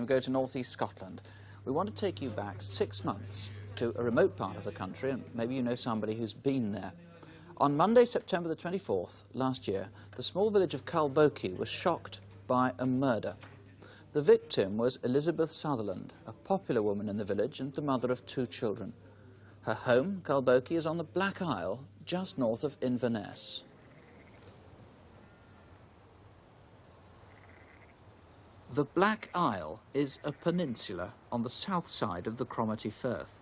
we go to northeast Scotland. We want to take you back 6 months to a remote part of the country, and maybe you know somebody who's been there. On Monday, September the 24th, last year, the small village of Culbokie was shocked by a murder. The victim was Elizabeth Southerland, a popular woman in the village and the mother of 2 children. Her home, Culbokie, is on the Black Isle, just north of Inverness. The Black Isle is a peninsula on the south side of the Cromarty Firth.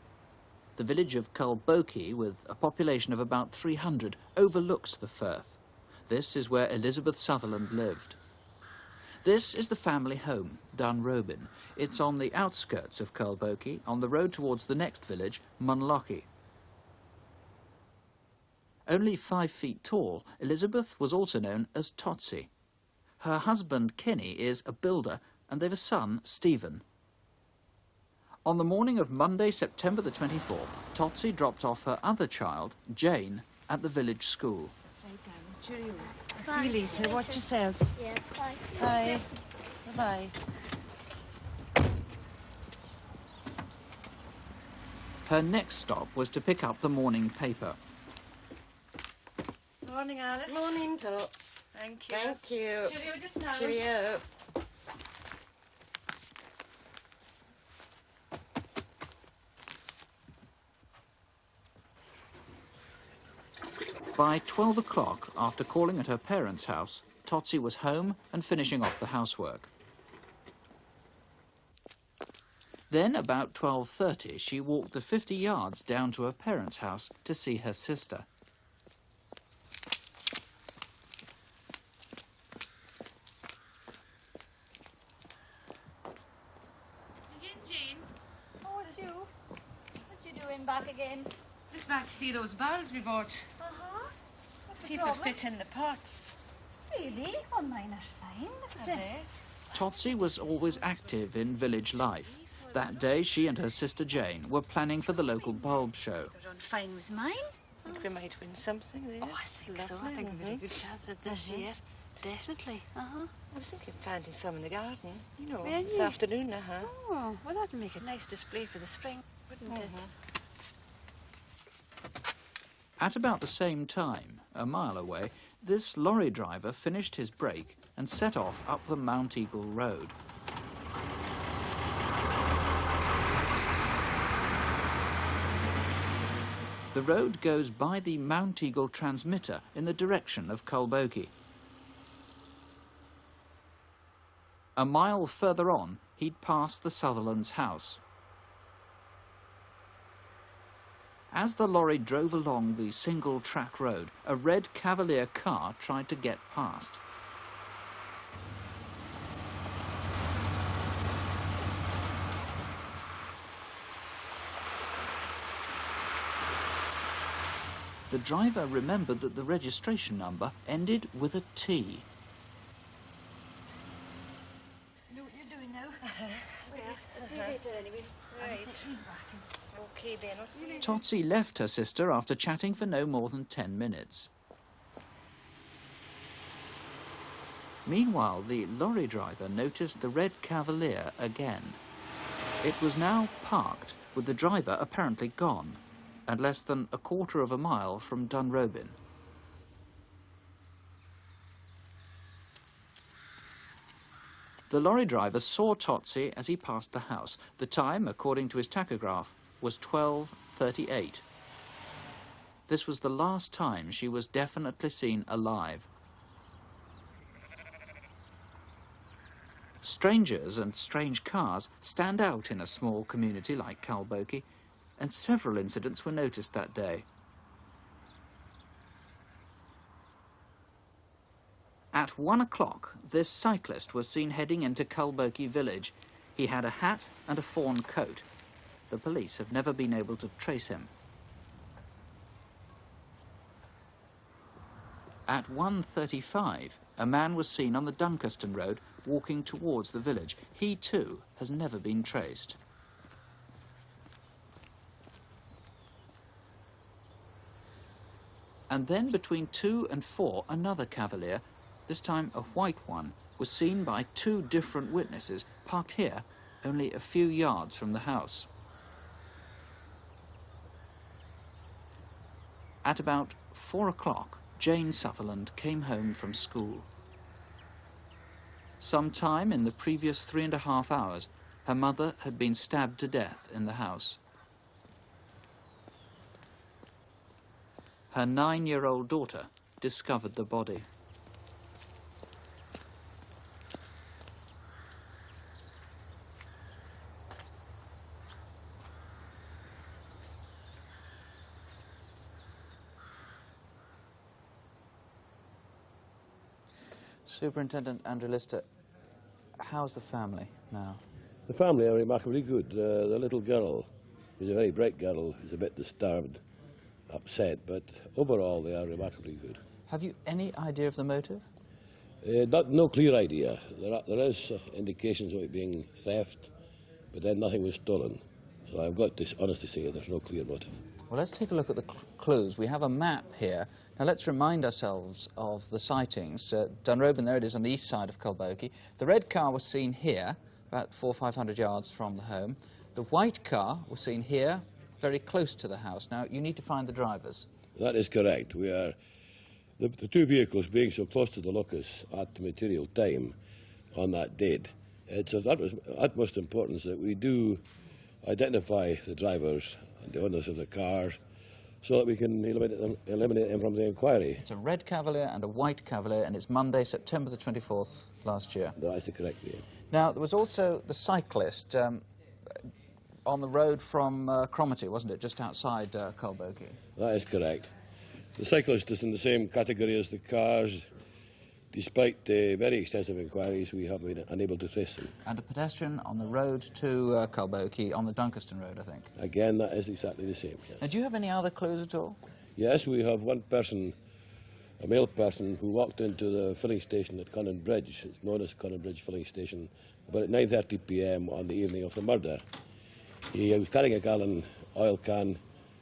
The village of Culbokie, with a population of about 300, overlooks the Firth. This is where Elizabeth Southerland lived. This is the family home, Dunrobin. It's on the outskirts of Culbokie, on the road towards the next village, Munlochy. Only 5 feet tall, Elizabeth was also known as Totsy. Her husband, Kenny, is a builder, and they've a son, Stephen. On the morning of Monday, September the 24th, Totsy dropped off her other child, Jane, at the village school. See you later. Watch yourself. Yeah, bye. Bye. Bye. Her next stop was to pick up the morning paper. Morning, Alice. Morning, Tots. Thank you. Thank you. Cheerio just now. Cheerio. By 12 o'clock, after calling at her parents' house, Totsy was home and finishing off the housework. Then, about 12:30, she walked the 50 yards down to her parents' house to see her sister. Jean. Oh, it's you. What you doing back again? Just back to see those barrels we bought. Uh-huh. See if they'll fit in the pots. Really? Oh, mine are fine. Look at this. Totsy was always active in village life. That day, she and her sister Jane were planning for the local bulb show. Go on fine with mine. I think we might win something there. Oh, I think so. I think we've got a good chance at this year. Definitely. Uh-huh. I was thinking of planting some in the garden, you know, Really? this afternoon, Oh, well, that'd make a nice display for the spring, wouldn't it? At about the same time, a mile away, this lorry driver finished his break and set off up the Mount Eagle Road. The road goes by the Mount Eagle transmitter in the direction of Culbokie. A mile further on, he'd passed the Sutherland's house. As the lorry drove along the single-track road, a red Cavalier car tried to get past. The driver remembered that the registration number ended with a T. You know what you're doing now? See you later anyway. Right. She's back. Okay, then, I'll see you. Totsy left her sister after chatting for no more than 10 minutes. Meanwhile, the lorry driver noticed the red Cavalier again. It was now parked, with the driver apparently gone, and less than a quarter of a mile from Dunrobin. The lorry driver saw Totsy as he passed the house. The time, according to his tachograph, was 12:38. This was the last time she was definitely seen alive. Strangers and strange cars stand out in a small community like Culbokie, and several incidents were noticed that day. At 1 o'clock, this cyclist was seen heading into Culbokie village. He had a hat and a fawn coat. The police have never been able to trace him. At 1:35, a man was seen on the Dunkerston road walking towards the village. He, too, has never been traced. And then between 2 and 4, another Cavalier, this time a white one, was seen by 2 different witnesses, parked here only a few yards from the house. At about 4 o'clock, Jane Sutherland came home from school. Sometime in the previous 3.5 hours, her mother had been stabbed to death in the house. Her 9-year-old daughter discovered the body. Superintendent Andrew Lister, how's the family now? The family are remarkably good. The little girl, who's a very bright girl, is a bit disturbed, upset, but overall they are remarkably good. Have you any idea of the motive? No clear idea. There is indications of it being theft, but then nothing was stolen. So I've got to honestly say there's no clear motive. Well, let's take a look at the clues. We have a map here. Now, let's remind ourselves of the sightings. Dunrobin, there it is, on the east side of Culbokie. The red car was seen here, about 400 or 500 yards from the home. The white car was seen here, very close to the house. Now, you need to find the drivers. That is correct. We are the two vehicles being so close to the locus at the material time on that date. It's of utmost importance that we do identify the drivers and the owners of the cars, so that we can eliminate them from the inquiry. It's a red Cavalier and a white Cavalier, and it's Monday, September the 24th last year. That's the correct name. Now, there was also the cyclist on the road from Cromarty, wasn't it, just outside Culbokie? That is correct. The cyclist is in the same category as the cars. Despite very extensive inquiries, we have been unable to trace them. And a pedestrian on the road to Culbokie, on the Dunkerston Road, I think. Again, that is exactly the same, yes. Now, do you have any other clues at all? Yes, we have one person, a male person, who walked into the filling station at Conan Bridge. It's known as Conan Bridge Filling Station, about at 9:30 p.m. on the evening of the murder. He was carrying a gallon oil can,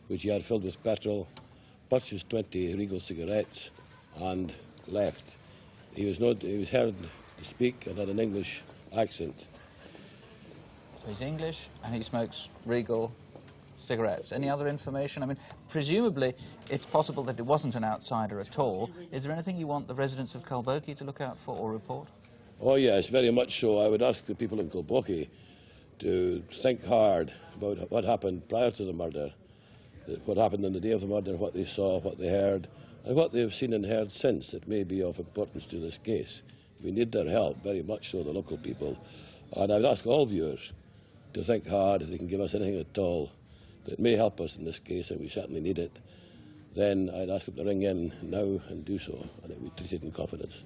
which he had filled with petrol, purchased 20 Regal cigarettes, and left. He was heard to speak and had an English accent. So he's English and he smokes Regal cigarettes. Any other information? I mean, presumably it's possible that it wasn't an outsider at all. Is there anything you want the residents of Culbokie to look out for or report? Oh yes, very much so. I would ask the people in Culbokie to think hard about what happened prior to the murder, what happened on the day of the murder, what they saw, what they heard, and what they've seen and heard since that may be of importance to this case. We need their help, very much so, the local people. And I would ask all viewers to think hard, if they can give us anything at all that may help us in this case, and we certainly need it, then I'd ask them to ring in now and do so, and it would be treated in confidence.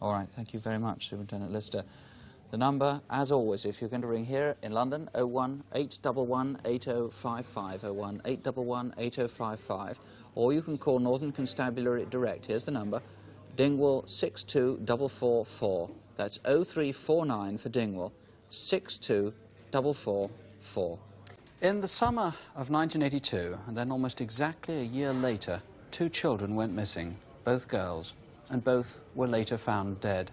All right, thank you very much, Superintendent Lister. The number, as always, if you're going to ring here in London, 01 811 8055, 01 811 8055, or you can call Northern Constabulary direct. Here's the number, Dingwall 62444. That's 0349 for Dingwall, 62444. In the summer of 1982, and then almost exactly a year later, 2 children went missing, both girls, and both were later found dead.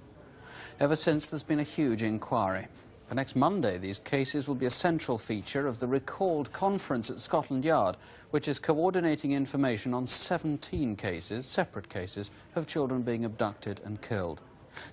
Ever since, there's been a huge inquiry. For next Monday, these cases will be a central feature of the recalled conference at Scotland Yard, which is coordinating information on 17 cases, separate cases, of children being abducted and killed.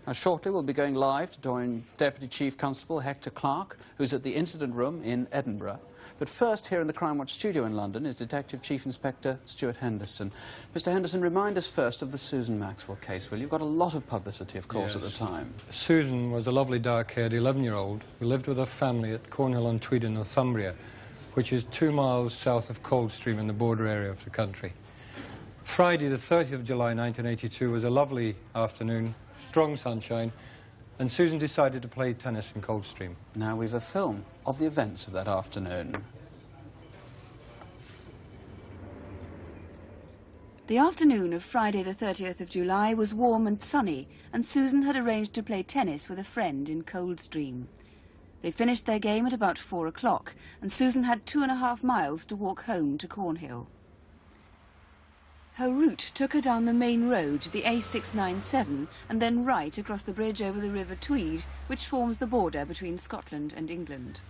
Now, shortly, we'll be going live to join Deputy Chief Constable Hector Clark, who's at the incident room in Edinburgh. But first, here in the Crimewatch studio in London, is Detective Chief Inspector Stuart Henderson. Mr. Henderson, remind us first of the Susan Maxwell case, will you? You've got a lot of publicity, of course, yes, at the time. Susan was a lovely, dark-haired 11-year-old who lived with her family at Cornhill-on-Tweed in Northumbria, which is 2 miles south of Coldstream in the border area of the country. Friday, the 30th of July, 1982, was a lovely afternoon, strong sunshine, and Susan decided to play tennis in Coldstream. Now we've a film of the events of that afternoon. The afternoon of Friday the 30th of July was warm and sunny, and Susan had arranged to play tennis with a friend in Coldstream. They finished their game at about 4 o'clock, and Susan had 2.5 miles to walk home to Cornhill. Her route took her down the main road, the A697, and then right across the bridge over the River Tweed, which forms the border between Scotland and England.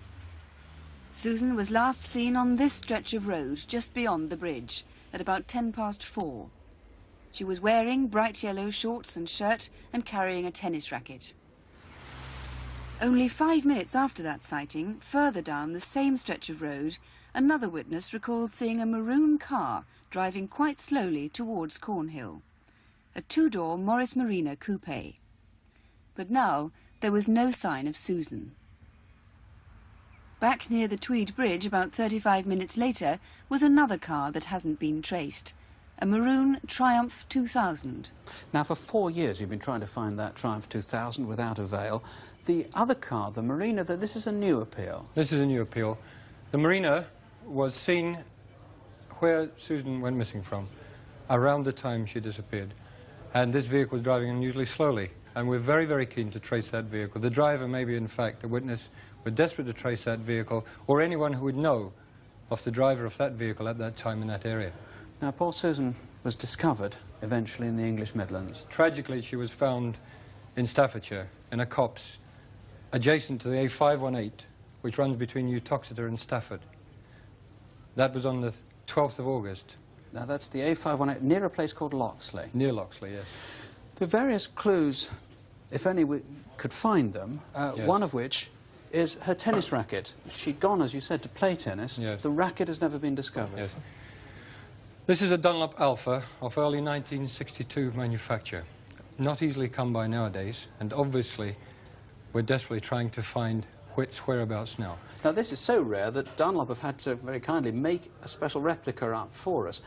Susan was last seen on this stretch of road, just beyond the bridge, at about 4:10. She was wearing bright yellow shorts and shirt and carrying a tennis racket. Only 5 minutes after that sighting, further down the same stretch of road, another witness recalled seeing a maroon car driving quite slowly towards Cornhill, a two-door Morris Marina coupe. But now there was no sign of Susan. Back near the Tweed Bridge, about 35 minutes later, was another car that hasn't been traced, a maroon Triumph 2000. Now, for 4 years you've been trying to find that Triumph 2000 without avail. The other car, the Marina, this is a new appeal. This is a new appeal. The Marina was seen where Susan went missing from, around the time she disappeared. And this vehicle was driving unusually slowly, and we're very, very keen to trace that vehicle. The driver may be, in fact, a witness. We're desperate to trace that vehicle, or anyone who would know of the driver of that vehicle at that time in that area. Now, poor Susan was discovered eventually in the English Midlands. Tragically, she was found in Staffordshire, in a copse, adjacent to the A518, which runs between Uttoxeter and Stafford. That was on the 12th of August. Now, that's the A518, near a place called Loxley. Near Loxley, yes. There are various clues, if only we could find them, Yes. one of which is her tennis racket. She'd gone, as you said, to play tennis. Yes. The racket has never been discovered. Yes. This is a Dunlop Alpha of early 1962 manufacture. Not easily come by nowadays, and obviously we're desperately trying to find its whereabouts now. Now, this is so rare that Dunlop have had to very kindly make a special replica up for us.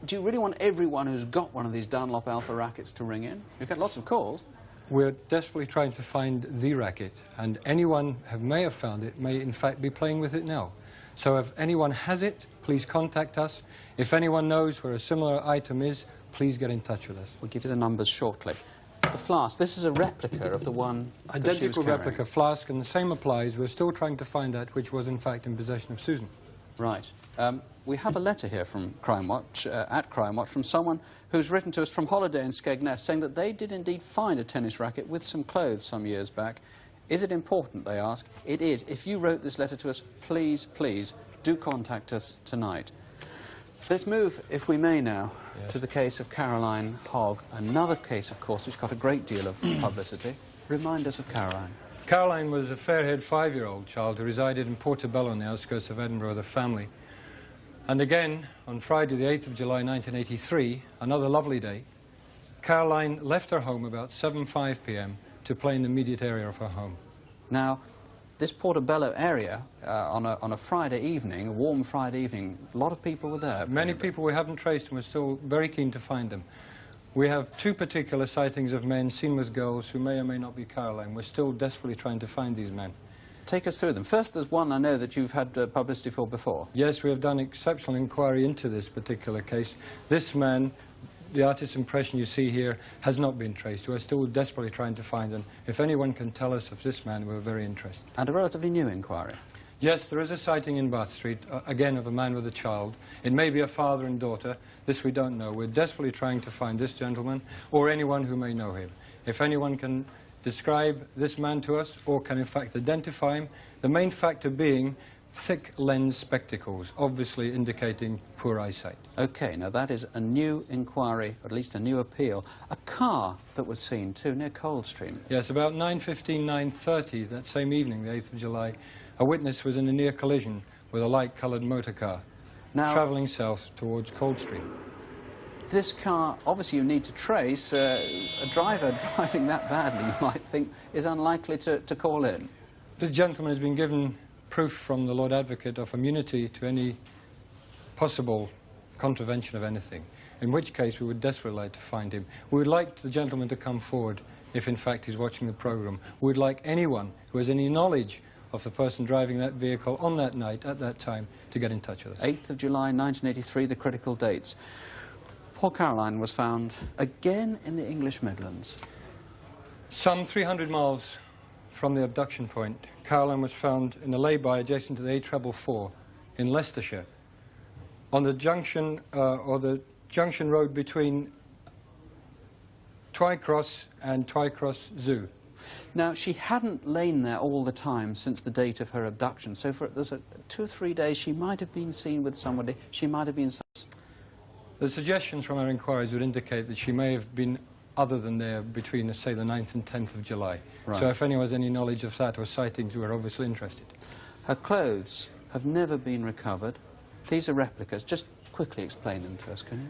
Do you really want everyone who's got one of these Dunlop Alpha rackets to ring in? You've got lots of calls. We're desperately trying to find the racket, and anyone who may have found it may in fact be playing with it now. So if anyone has it, please contact us. If anyone knows where a similar item is, please get in touch with us. We'll give you the numbers shortly. The flask, this is a replica of the one that she was Identical carrying. replica flask, and the same applies. We're still trying to find that which was in fact in possession of Susan. Right. We have a letter here from Crimewatch, at Crimewatch, from someone who's written to us from holiday in Skegness, saying that they did indeed find a tennis racket with some clothes some years back. Is it important, they ask? It is. If you wrote this letter to us, please, please, do contact us tonight. Let's move, if we may now, Yes. to the case of Caroline Hog. Another case, of course, which got a great deal of publicity. Remind us of Caroline. Caroline was a fair-haired 5-year-old child who resided in Portobello on the outskirts of Edinburgh with her family. And again, on Friday the 8th of July 1983, another lovely day, Caroline left her home about 7:05 p.m. to play in the immediate area of her home. Now, this Portobello area, on a Friday evening, a warm Friday evening, a lot of people were there. Many people we haven't traced, and we're still very keen to find them. We have 2 particular sightings of men seen with girls who may or may not be Caroline. We're still desperately trying to find these men. Take us through them. First, there's one I know that you've had publicity for before. Yes, we have done exceptional inquiry into this particular case. This man, the artist's impression you see here, has not been traced. We're still desperately trying to find him. If anyone can tell us of this man, we're very interested. And a relatively new inquiry. Yes, there is a sighting in Bath Street, again, of a man with a child. It may be a father and daughter. This we don't know. We're desperately trying to find this gentleman or anyone who may know him. If anyone can describe this man to us or can, in fact, identify him, the main factor being thick lens spectacles, obviously indicating poor eyesight. OK, now that is a new inquiry, or at least a new appeal. A car that was seen, too, near Coldstream. Yes, about 9:15, 9:30 that same evening, the 8th of July, a witness was in a near collision with a light-coloured motor car, Now, travelling south towards Coldstream. this car, obviously you need to trace. A driver driving that badly, you might think, is unlikely to call in. This gentleman has been given proof from the Lord Advocate of immunity to any possible contravention of anything, in which case we would desperately like to find him. We would like the gentleman to come forward if in fact he's watching the programme. We would like anyone who has any knowledge of the person driving that vehicle on that night, at that time, to get in touch with us. 8th of July 1983, the critical dates. Poor Caroline was found again in the English Midlands. Some 300 miles from the abduction point, Caroline was found in a lay-by adjacent to the A444 in Leicestershire. On the junction, or the junction road between Twycross and Twycross Zoo. Now, she hadn't lain there all the time since the date of her abduction, so for 2 or 3 days she might have been seen with somebody, she might have been... The suggestions from our inquiries would indicate that she may have been other than there between, say, the 9th and 10th of July. Right. So if anyone has any knowledge of that or sightings, we're obviously interested. Her clothes have never been recovered. These are replicas. Just quickly explain them to us, can you?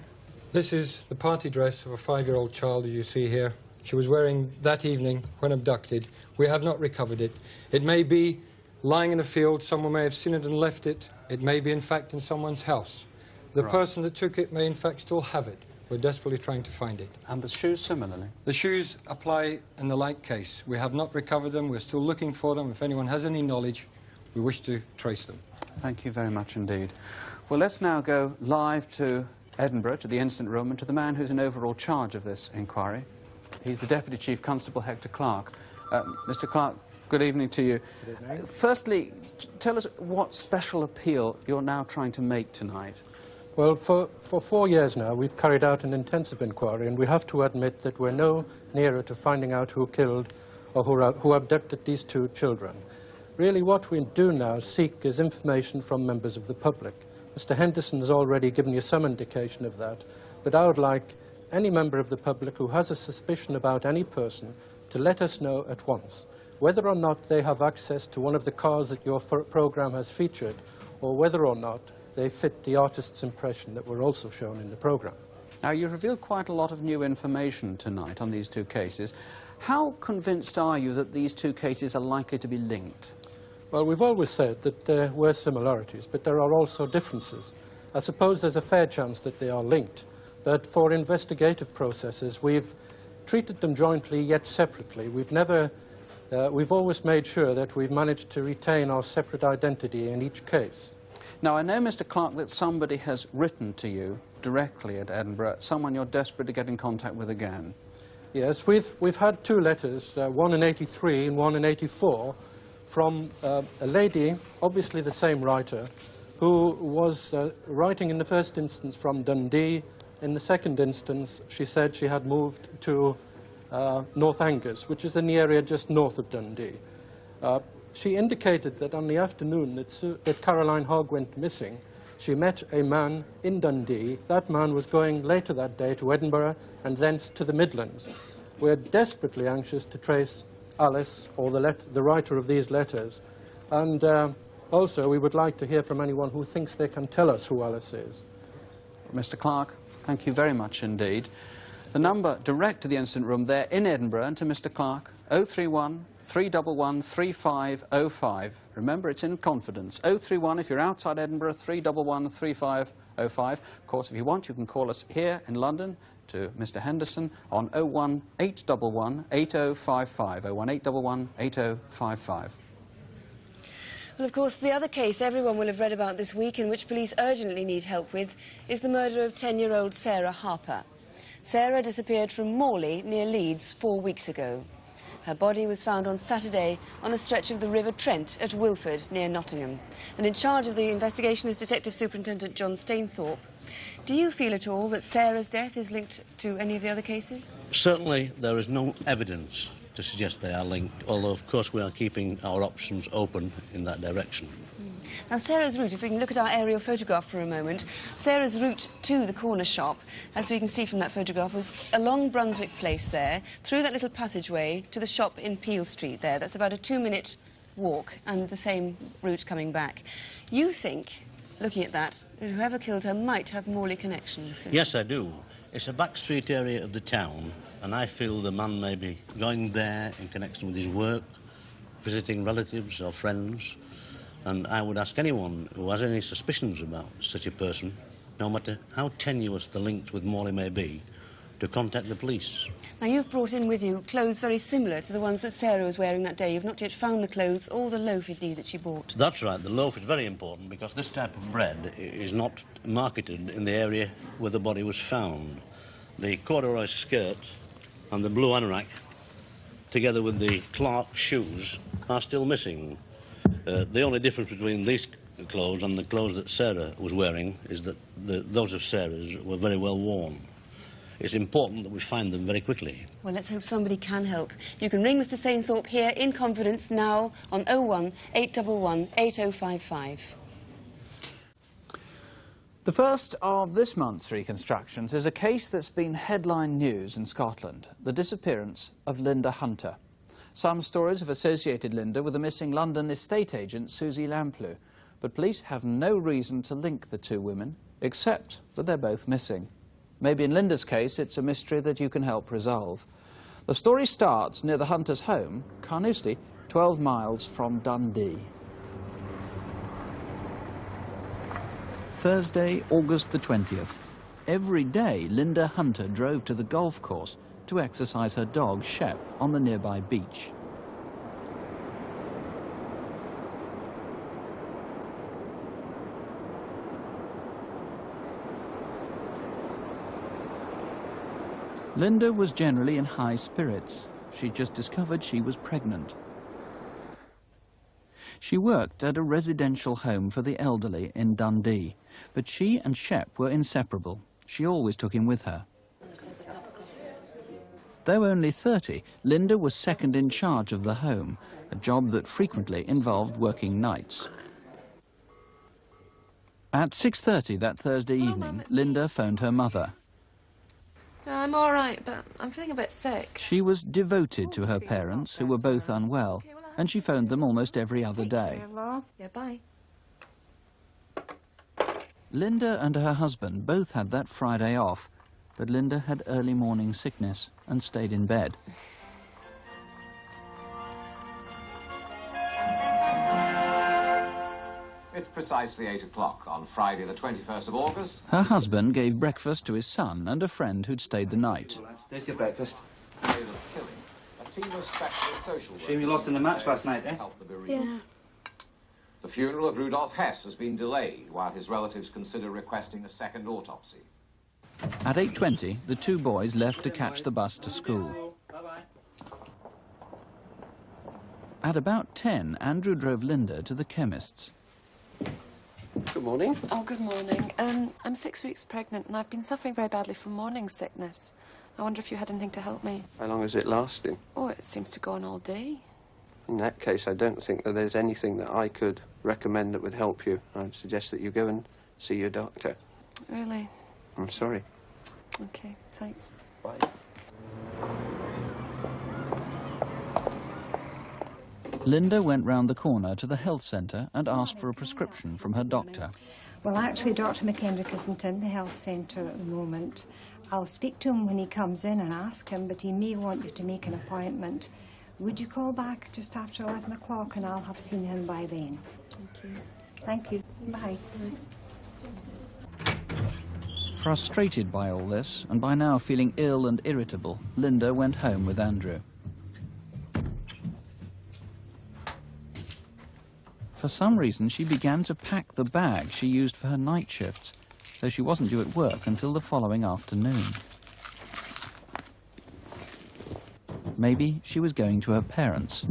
This is the party dress of a 5-year-old child, as you see here. She was wearing that evening when abducted. We have not recovered it. It may be lying in a field, someone may have seen it and left it. It may be, in fact, in someone's house. The person that took it may, in fact, still have it. We're desperately trying to find it. And the shoes similarly? The shoes apply in the like case. We have not recovered them. We're still looking for them. If anyone has any knowledge, we wish to trace them. Thank you very much indeed. Well, let's now go live to Edinburgh, to the incident room, and to the man who's in overall charge of this inquiry. He's the Deputy Chief Constable Hector Clark. Mr. Clark, good evening to you. Good evening. Firstly, tell us what special appeal you're now trying to make tonight. Well, for 4 years now, we've carried out an intensive inquiry, and we have to admit that we're no nearer to finding out who killed or who abducted these 2 children. Really, what we do now seek is information from members of the public. Mr. Henderson has already given you some indication of that, but I would like any member of the public who has a suspicion about any person to let us know at once, whether or not they have access to one of the cars that your programme has featured, or whether or not they fit the artist's impression that were also shown in the programme. Now, you've revealed quite a lot of new information tonight on these 2 cases. How convinced are you that these 2 cases are likely to be linked? Well, we've always said that there were similarities, but there are also differences. I suppose there's a fair chance that they are linked, but for investigative processes, we've treated them jointly yet separately. We've always made sure that we've managed to retain our separate identity in each case. Now, I know, Mr. Clark, that somebody has written to you directly at Edinburgh, someone you're desperate to get in contact with again. Yes, we've had 2 letters, one in '83 and one in '84, from a lady, obviously the same writer, who was writing in the first instance from Dundee. In the second instance, she said she had moved to North Angus, which is in the area just north of Dundee. She indicated that on the afternoon that Caroline Hog went missing, she met a man in Dundee. That man was going later that day to Edinburgh and thence to the Midlands. We're desperately anxious to trace Alice, or the writer of these letters. And also, we would like to hear from anyone who thinks they can tell us who Alice is. Mr. Clark, thank you very much indeed. The number direct to the incident room there in Edinburgh and to Mr. Clark, 031 311 3505. Remember, it's in confidence. 031 if you're outside Edinburgh, 311 3505. Of course, if you want, you can call us here in London to Mr. Henderson on 01 811 8055. 01 811 8055. Well, of course, the other case everyone will have read about this week, and which police urgently need help with, is the murder of 10-year-old Sarah Harper. Sarah disappeared from Morley, near Leeds, 4 weeks ago. Her body was found on Saturday on a stretch of the River Trent at Wilford, near Nottingham. And in charge of the investigation is Detective Superintendent John Stainthorpe. Do you feel at all that Sarah's death is linked to any of the other cases? Certainly there is no evidence to suggest they are linked, although of course we are keeping our options open in that direction. Now, Sarah's route, if we can look at our aerial photograph for a moment, Sarah's route to the corner shop, as we can see from that photograph, was along Brunswick Place there, through that little passageway to the shop in Peel Street there. That's about a 2-minute walk, and the same route coming back. You think, looking at that, that whoever killed her might have Morley connections? Yes, I do. It's a back street area of the town, and I feel the man may be going there in connection with his work, visiting relatives or friends. And I would ask anyone who has any suspicions about such a person, no matter how tenuous the links with Morley may be, to contact the police. Now, you've brought in with you clothes very similar to the ones that Sarah was wearing that day. You've not yet found the clothes or the loaf, indeed, that she bought. That's right. The loaf is very important because this type of bread is not marketed in the area where the body was found. The corduroy skirt and the blue anorak, together with the Clark shoes, are still missing. The only difference between these clothes, and the clothes that Sarah was wearing, is that those of Sarah's were very well worn. It's important that we find them very quickly. Well, let's hope somebody can help. You can ring Mr Stainthorpe here in confidence now on 01 811 8055. The first of this month's reconstructions is a case that's been headline news in Scotland, the disappearance of Lynda Hunter. Some stories have associated Lynda with the missing London estate agent Susie Lamplugh, but police have no reason to link the two women, except that they're both missing. Maybe in Lynda's case, it's a mystery that you can help resolve. The story starts near the Hunters' home, Carnoustie, 12 miles from Dundee. Thursday, August the 20th. Every day, Lynda Hunter drove to the golf course to exercise her dog, Shep, on the nearby beach. Lynda was generally in high spirits. She'd just discovered she was pregnant. She worked at a residential home for the elderly in Dundee, but she and Shep were inseparable. She always took him with her. Though only 30, Lynda was second in charge of the home, a job that frequently involved working nights. At 6:30 that Thursday evening, Lynda phoned her mother. I'm all right, but I'm feeling a bit sick. She was devoted to her parents, who were both unwell, and she phoned them almost every other day. Yeah, bye. Lynda and her husband both had that Friday off, but Lynda had early morning sickness and stayed in bed. It's precisely 8 o'clock on Friday the 21st of August. Her husband gave breakfast to his son and a friend who'd stayed the night. There's your breakfast. A team of specialist social workers. Shame you lost in the match last night, eh? Yeah. The funeral of Rudolf Hess has been delayed while his relatives consider requesting a second autopsy. At 8:20, the two boys left to catch the bus to school. At about 10, Andrew drove Lynda to the chemist's. Good morning. Oh, good morning. I'm 6 weeks pregnant and I've been suffering very badly from morning sickness. I wonder if you had anything to help me. How long is it lasting? Oh, it seems to go on all day. In that case, I don't think that there's anything that I could recommend that would help you. I'd suggest that you go and see your doctor. Really? I'm sorry. Okay, thanks. Bye. Lynda went round the corner to the health centre and asked for a prescription from her doctor. Well, actually, Dr McKendrick isn't in the health centre at the moment. I'll speak to him when he comes in and ask him, but he may want you to make an appointment. Would you call back just after 11 o'clock and I'll have seen him by then? Thank you. Thank you. Bye. Frustrated by all this, and by now feeling ill and irritable, Lynda went home with Andrew. For some reason, she began to pack the bag she used for her night shifts, though she wasn't due at work until the following afternoon. Maybe she was going to her parents'.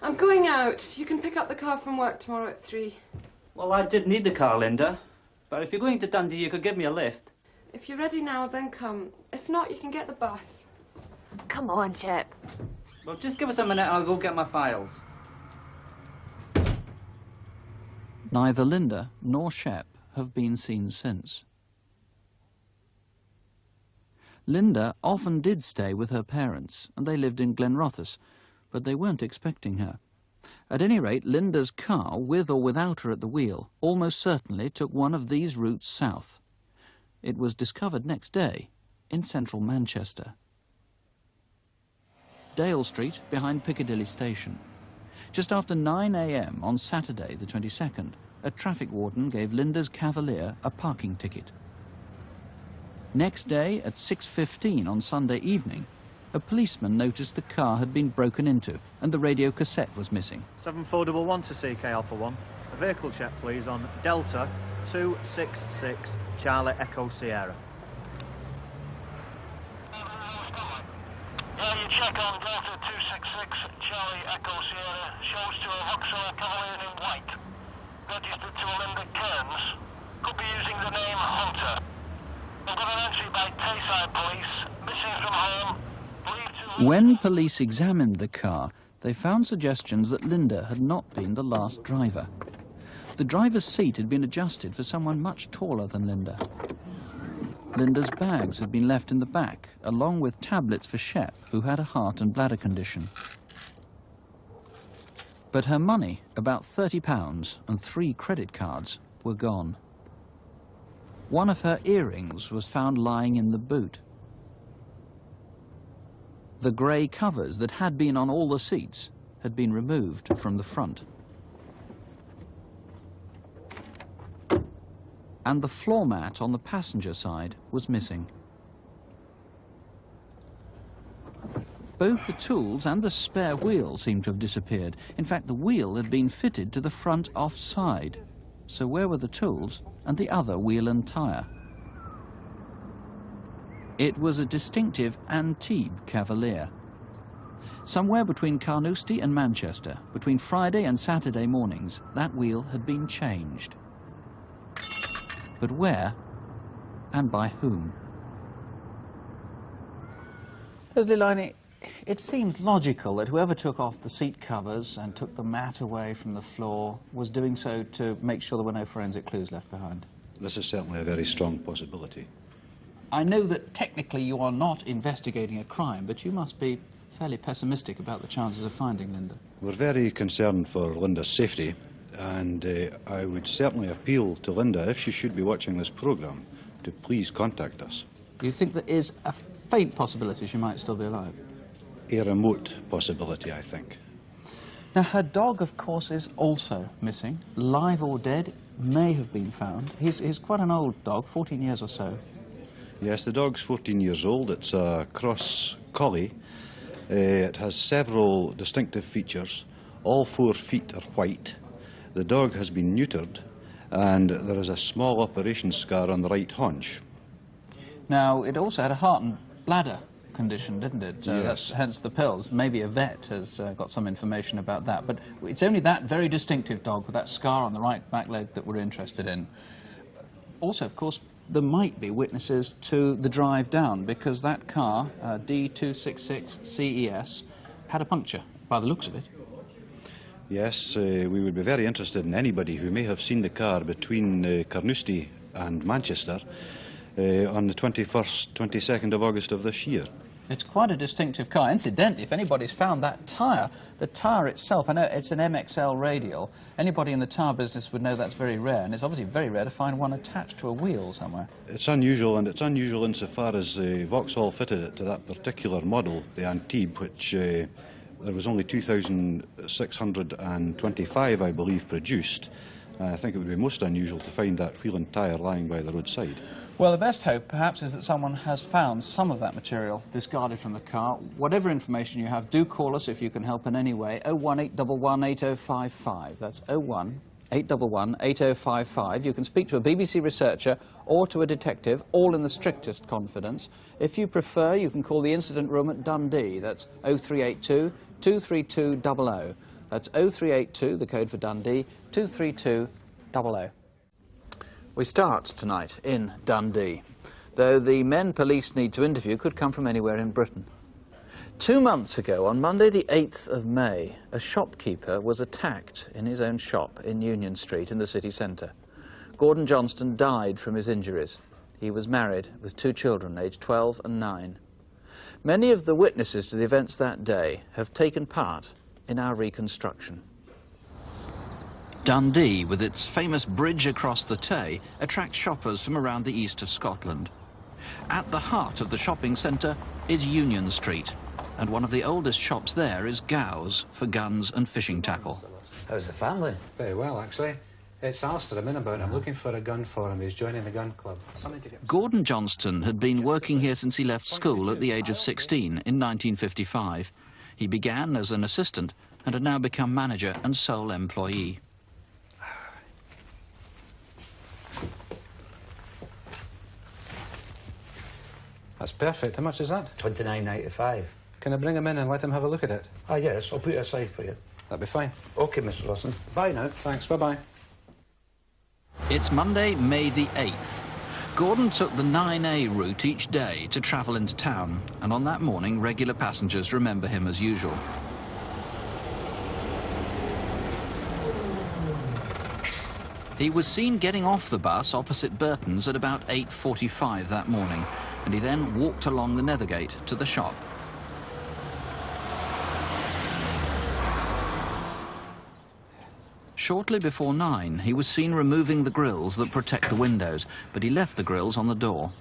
I'm going out. You can pick up the car from work tomorrow at 3. Well, I did need the car, Lynda. But if you're going to Dundee, you could give me a lift. If you're ready now, then come. If not, you can get the bus. Come on, Shep. Well, just give us a minute, I'll go get my files. Neither Lynda nor Shep have been seen since. Lynda often did stay with her parents, and they lived in Glenrothes, but they weren't expecting her. At any rate, Lynda's car, with or without her at the wheel, almost certainly took one of these routes south. It was discovered next day in central Manchester. Dale Street, behind Piccadilly Station. Just after 9 a.m. on Saturday, the 22nd, a traffic warden gave Lynda's Cavalier a parking ticket. Next day, at 6:15 on Sunday evening, a policeman noticed the car had been broken into and the radio cassette was missing. 7411 to CK Alpha 1. A vehicle check, please, on Delta 266 Charlie Echo Sierra. Yeah, you check on Delta 266 Charlie Echo Sierra. Shows When police examined the car, they found suggestions that Lynda had not been the last driver. The driver's seat had been adjusted for someone much taller than Lynda. Lynda's bags had been left in the back, along with tablets for Shep, who had a heart and bladder condition. But her money, about £30, and 3 credit cards, were gone. One of her earrings was found lying in the boot. The grey covers that had been on all the seats had been removed from the front. And the floor mat on the passenger side was missing. Both the tools and the spare wheel seemed to have disappeared. In fact, the wheel had been fitted to the front offside. So where were the tools and the other wheel and tyre? It was a distinctive Antibes Cavalier. Somewhere between Carnoustie and Manchester, between Friday and Saturday mornings, that wheel had been changed. But where and by whom? Leslie Liney, it seemed logical that whoever took off the seat covers and took the mat away from the floor was doing so to make sure there were no forensic clues left behind. This is certainly a very strong possibility. I know that technically you are not investigating a crime, but you must be fairly pessimistic about the chances of finding Lynda. We're very concerned for Lynda's safety, and I would certainly appeal to Lynda, if she should be watching this programme, to please contact us. Do you think there is a faint possibility she might still be alive? A remote possibility, I think. Now, her dog, of course, is also missing. Live or dead, may have been found. He's quite an old dog, 14 years or so. Yes, the dog's 14 years old. It's a cross collie. It has several distinctive features. All 4 feet are white. The dog has been neutered, and there is a small operation scar on the right haunch. Now, it also had a heart and bladder condition, didn't it? Yes. That's hence the pills. Maybe a vet has got some information about that. But it's only that very distinctive dog with that scar on the right back leg that we're interested in. Also, of course, there might be witnesses to the drive down, because that car, D266CES, had a puncture, by the looks of it. Yes, we would be very interested in anybody who may have seen the car between Carnoustie and Manchester on the 22nd of August of this year. It's quite a distinctive car. Incidentally, if anybody's found that tyre, the tyre itself, I know it's an MXL radial, anybody in the tyre business would know that's very rare, and it's obviously very rare to find one attached to a wheel somewhere. It's unusual, and it's unusual insofar as Vauxhall fitted it to that particular model, the Antibes, which there was only 2,625, I believe, produced. I think it would be most unusual to find that wheel and tyre lying by the roadside. Well, the best hope, perhaps, is that someone has found some of that material discarded from the car. Whatever information you have, do call us if you can help in any way. 01811 8055. That's 01811 8055. You can speak to a BBC researcher or to a detective, all in the strictest confidence. If you prefer, you can call the incident room at Dundee. That's 0382 232 00. That's 0382, the code for Dundee, 232 00. We start tonight in Dundee, though the men police need to interview could come from anywhere in Britain. 2 months ago, on Monday the 8th of May, a shopkeeper was attacked in his own shop in Union Street in the city centre. Gordon Johnston died from his injuries. He was married with 2 children, aged 12 and 9. Many of the witnesses to the events that day have taken part in our reconstruction. Dundee, with its famous bridge across the Tay, attracts shoppers from around the east of Scotland. At the heart of the shopping centre is Union Street, and one of the oldest shops there is Gow's for guns and fishing tackle. How's the family? Very well, actually. It's Alistair I'm in about. I'm looking for a gun for him. He's joining the gun club. Something to get... Gordon Johnston had been working here since he left school at the age of 16 in 1955. He began as an assistant and had now become manager and sole employee. That's perfect. How much is that? £29.95. Can I bring him in and let him have a look at it? Ah, yes, I'll put it aside for you. That'd be fine. OK, Mr. Lawson. Bye now. Thanks, bye-bye. It's Monday, May the 8th. Gordon took the 9A route each day to travel into town, and on that morning regular passengers remember him as usual. He was seen getting off the bus opposite Burton's at about 8:45 that morning, and he then walked along the Nethergate to the shop. Shortly before 9, he was seen removing the grills that protect the windows, but he left the grills on the door.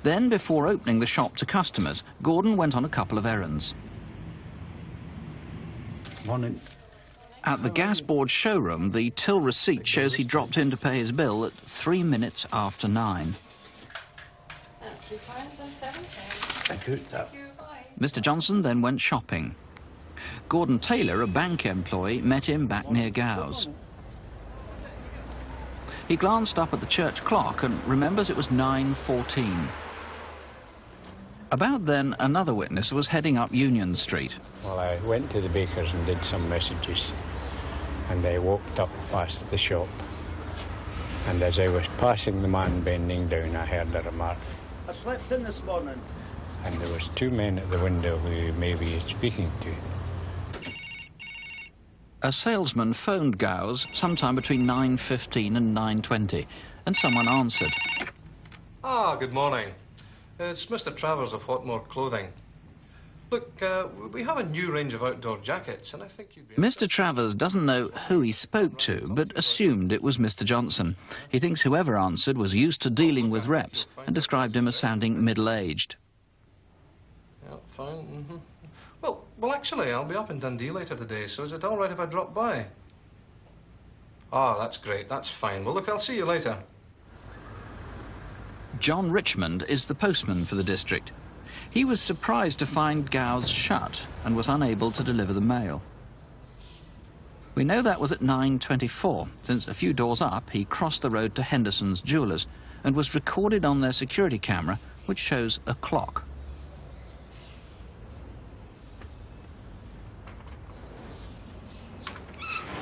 Then, before opening the shop to customers, Gordon went on a couple of errands. Morning. At the gas board showroom, the till receipt shows he dropped in to pay his bill at 3 minutes after 9. That's £3.07. Thank you. Mr. Johnson then went shopping. Gordon Taylor, a bank employee, met him back near Gow's. He glanced up at the church clock and remembers it was 9:14. About then, another witness was heading up Union Street. Well, I went to the baker's and did some messages, and I walked up past the shop. And as I was passing the man bending down, I heard a remark. I slept in this morning. And there was two men at the window who maybe he was speaking to. A salesman phoned Gow's sometime between 9:15 and 9:20, and someone answered. Ah, good morning. It's Mr. Travers of Whatmore Clothing. Look, we have a new range of outdoor jackets, and I think you'd be... Mr. Travers doesn't know who he spoke to, but assumed it was Mr. Johnson. He thinks whoever answered was used to dealing with reps and described him as sounding middle-aged. Yeah, fine. Well, actually, I'll be up in Dundee later today, so is it all right if I drop by? Ah, that's great. That's fine. Well, look, I'll see you later. John Richmond is the postman for the district. He was surprised to find Gow's shut and was unable to deliver the mail. We know that was at 9:24, since a few doors up he crossed the road to Henderson's Jewellers and was recorded on their security camera, which shows a clock.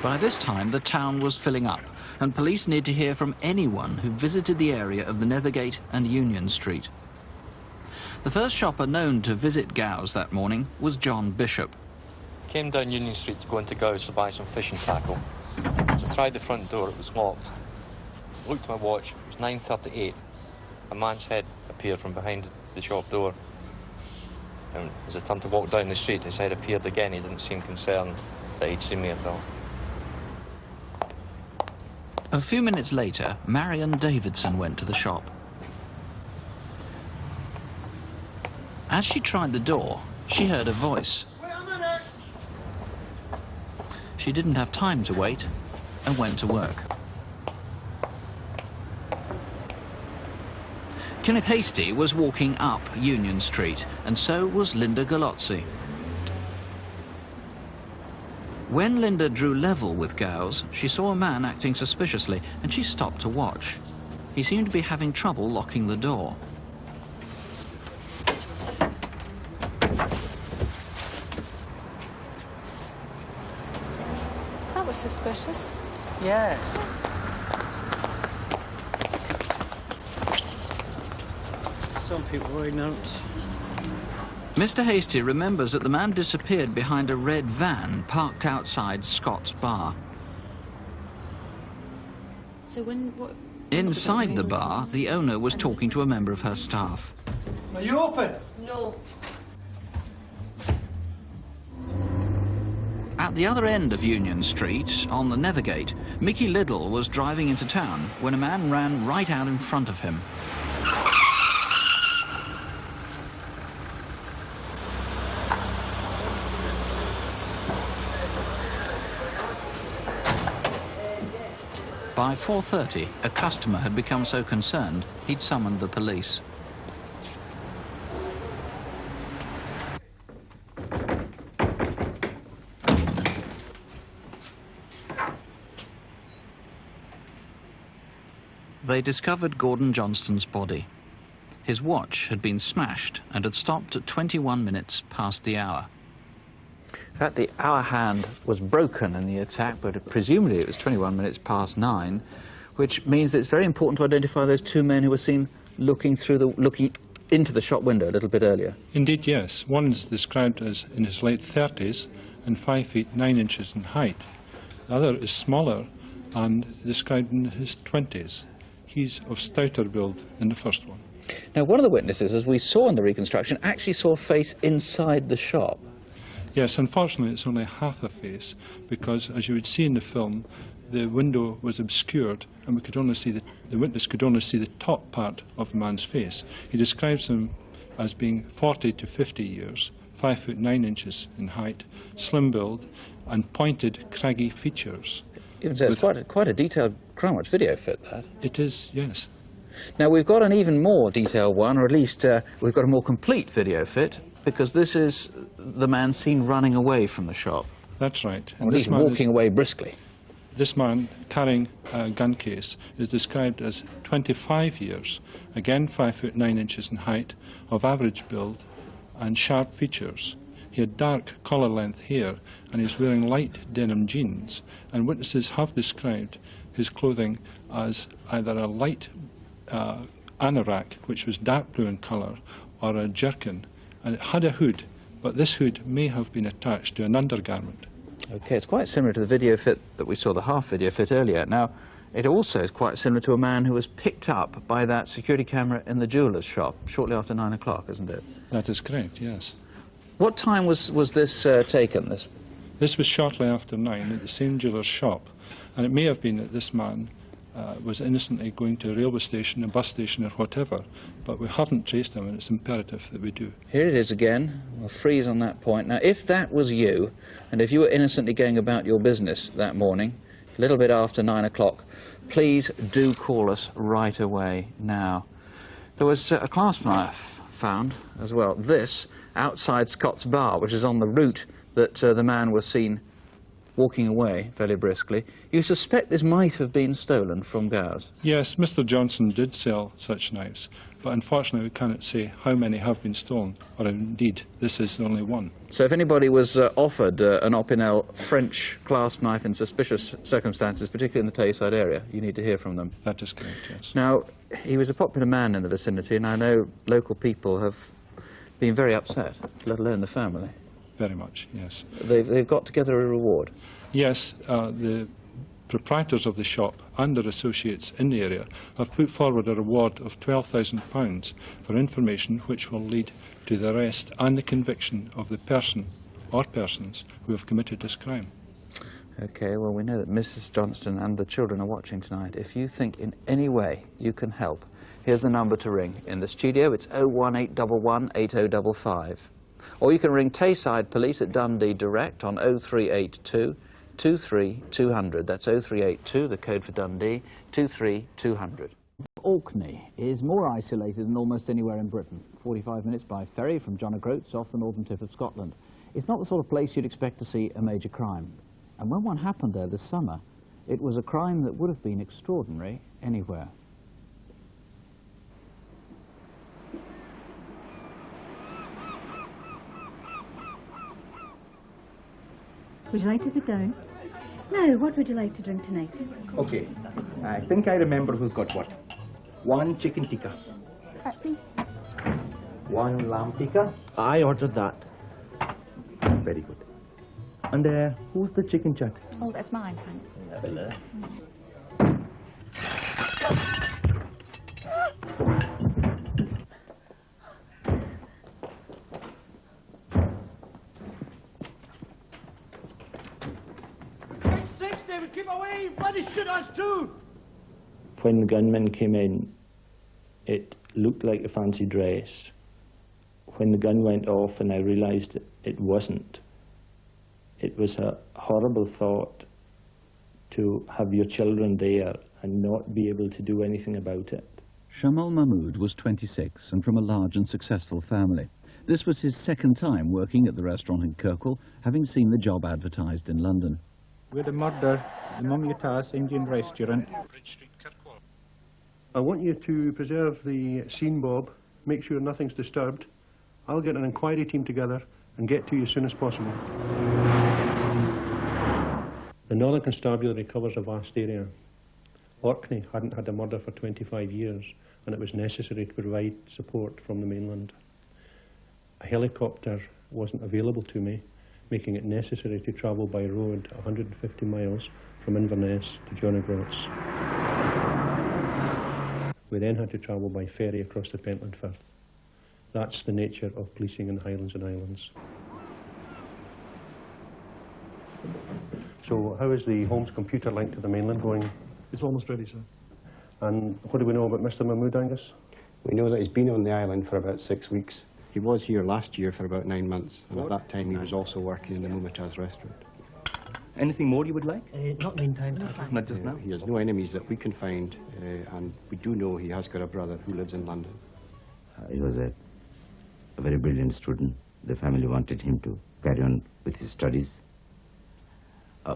By this time, the town was filling up, and police need to hear from anyone who visited the area of the Nethergate and Union Street. The first shopper known to visit Gow's that morning was John Bishop. Came down Union Street to go into Gow's to buy some fishing tackle. So I tried the front door, it was locked. Looked at my watch, it was 9:38. A man's head appeared from behind the shop door. And as I turned to walk down the street, his head appeared again. He didn't seem concerned that he'd seen me at all. A few minutes later, Marion Davidson went to the shop. As she tried the door, she heard a voice. Wait a minute! She didn't have time to wait and went to work. Kenneth Hastie was walking up Union Street, and so was Lynda Galozzi. When Lynda drew level with Gow's, she saw a man acting suspiciously, and she stopped to watch. He seemed to be having trouble locking the door. That was suspicious. Yeah. Some people were ignorant. Mr. Hastie remembers that the man disappeared behind a red van parked outside Scott's Bar. So what... Inside the bar, the owner was talking to a member of her staff. Are you open? No. At the other end of Union Street, on the Nethergate, Mickey Liddell was driving into town when a man ran right out in front of him. By 4:30, a customer had become so concerned, he'd summoned the police. They discovered Gordon Johnston's body. His watch had been smashed and had stopped at 21 minutes past the hour. In fact, the hour hand was broken in the attack, but presumably it was 21 minutes past 9 which means that it's very important to identify those two men who were seen looking into the shop window a little bit earlier. Indeed, yes. One is described as in his late 30s and 5 feet 9 inches in height. The other is smaller and described in his 20s. He's of stouter build than the first one. Now, one of the witnesses, as we saw in the reconstruction, actually saw a face inside the shop. Yes, unfortunately it's only half a face, because as you would see in the film, the window was obscured and we could only see the witness could only see the top part of the man's face. He describes him as being 40 to 50 years, 5 foot 9 inches in height, slim build and pointed, craggy features. Even so, it's quite a detailed Crimewatch video fit, that. It is, yes. Now, we've got an even more detailed one, or at least we've got a more complete video fit, because this is the man seen running away from the shop. That's right. Or at least walking away briskly. This man, carrying a gun case, is described as 25 years, again 5 foot 9 inches in height, of average build and sharp features. He had dark collar-length hair and he was wearing light denim jeans, and witnesses have described his clothing as either a light anorak, which was dark blue in colour, or a jerkin, and it had a hood, but this hood may have been attached to an undergarment. Okay, it's quite similar to the video fit that we saw, the half video fit earlier. Now, it also is quite similar to a man who was picked up by that security camera in the jeweller's shop shortly after 9 o'clock, isn't it? That is correct, yes. What time was this taken? This was shortly after 9 at the same jeweller's shop, and it may have been that this man was innocently going to a railway station, a bus station or whatever, but we haven't traced him, and it's imperative that we do. Here it is again. We'll freeze on that point. Now, if that was you, and if you were innocently going about your business that morning, a little bit after 9 o'clock, please do call us right away now. There was a clasp knife found as well. This outside Scott's Bar, which is on the route that the man was seen walking away fairly briskly. You suspect this might have been stolen from Gow's? Yes, Mr. Johnson did sell such knives, but unfortunately we cannot say how many have been stolen, or indeed this is the only one. So if anybody was offered an Opinel French clasp knife in suspicious circumstances, particularly in the Tayside area, you need to hear from them. That is correct, yes. Now, he was a popular man in the vicinity, and I know local people have been very upset, let alone the family. Very much, yes. They've got together a reward. Yes, the proprietors of the shop and their associates in the area have put forward a reward of £12,000 for information which will lead to the arrest and the conviction of the person or persons who have committed this crime. OK, well, we know that Mrs. Johnston and the children are watching tonight. If you think in any way you can help, here's the number to ring. In the studio, it's 01811 8055. Or you can ring Tayside Police at Dundee direct on 0382 23200. That's 0382, the code for Dundee, 23200. Orkney is more isolated than almost anywhere in Britain. 45 minutes by ferry from John O'Groats off the northern tip of Scotland. It's not the sort of place you'd expect to see a major crime. And when one happened there this summer, it was a crime that would have been extraordinary anywhere. Would you like to sit down? Now, what would you like to drink tonight? Okay, I think I remember who's got what. 1 chicken tikka. Happy? 1 lamb tikka. I ordered that. Very good. And who's the chicken chat? Oh, that's mine, thanks. Hello. Keep away! Bloody shoot us too! When the gunmen came in, it looked like a fancy dress. When the gun went off and I realised it wasn't, it was a horrible thought to have your children there and not be able to do anything about it. Shamim Mahmood was 26 and from a large and successful family. This was his second time working at the restaurant in Kirkliston, having seen the job advertised in London. With a murder, the Mummiatas Indian restaurant. I want you to preserve the scene, Bob. Make sure nothing's disturbed. I'll get an inquiry team together and get to you as soon as possible. The Northern Constabulary covers a vast area. Orkney hadn't had a murder for 25 years, and it was necessary to provide support from the mainland. A helicopter wasn't available to me, making it necessary to travel by road 150 miles from Inverness to John O'Groats. We then had to travel by ferry across the Pentland Firth. That's the nature of policing in the Highlands and Islands. So how is the Holmes computer link to the mainland going? It's almost ready, sir. And what do we know about Mr. Mahmood, Angus? We know that he's been on the island for about 6 weeks. He was here last year for about 9 months, and at that time he was also working in the Mumtaz restaurant. Anything more you would like? Not meantime. Not just now? He has no enemies that we can find, and we do know he has got a brother who lives in London. He was a very brilliant student. The family wanted him to carry on with his studies.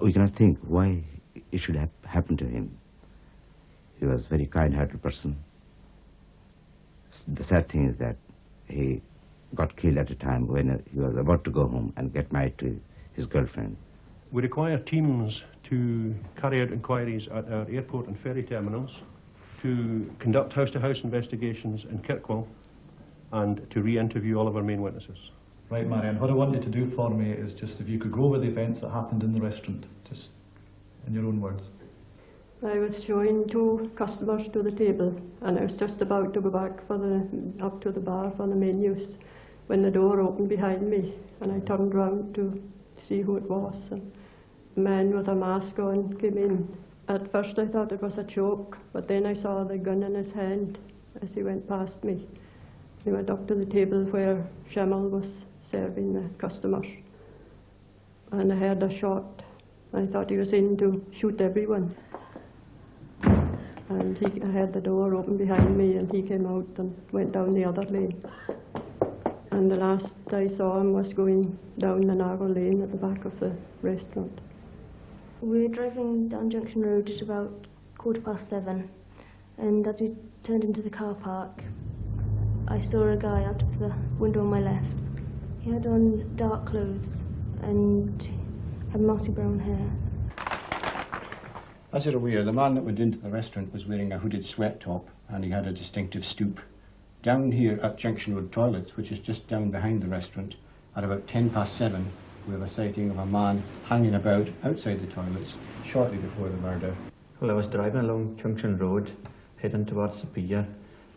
We cannot think why it should have happened to him. He was a very kind-hearted person. The sad thing is that he got killed at a time when he was about to go home and get married to his girlfriend. We require teams to carry out inquiries at our airport and ferry terminals, to conduct house-to-house investigations in Kirkwall, and to re-interview all of our main witnesses. Right, Marianne, what I want you to do for me is just if you could go over the events that happened in the restaurant, just in your own words. I was showing 2 customers to the table, and I was just about to go back up to the bar for the menus when the door opened behind me, and I turned round to see who it was. And a man with a mask on came in. At first I thought it was a joke, but then I saw the gun in his hand as he went past me. He went up to the table where Shamil was serving the customers, and I heard a shot. I thought he was in to shoot everyone. And I had the door open behind me, and he came out and went down the other lane. And the last I saw him was going down the narrow lane at the back of the restaurant. We were driving down Junction Road at about 7:15, and as we turned into the car park, I saw a guy out of the window on my left. He had on dark clothes and had mossy brown hair. As you're aware, the man that went into the restaurant was wearing a hooded sweat top, and he had a distinctive stoop. Down here at Junction Road Toilets, which is just down behind the restaurant, at about 7:10, we have a sighting of a man hanging about outside the toilets shortly before the murder. Well, I was driving along Junction Road, heading towards the pier,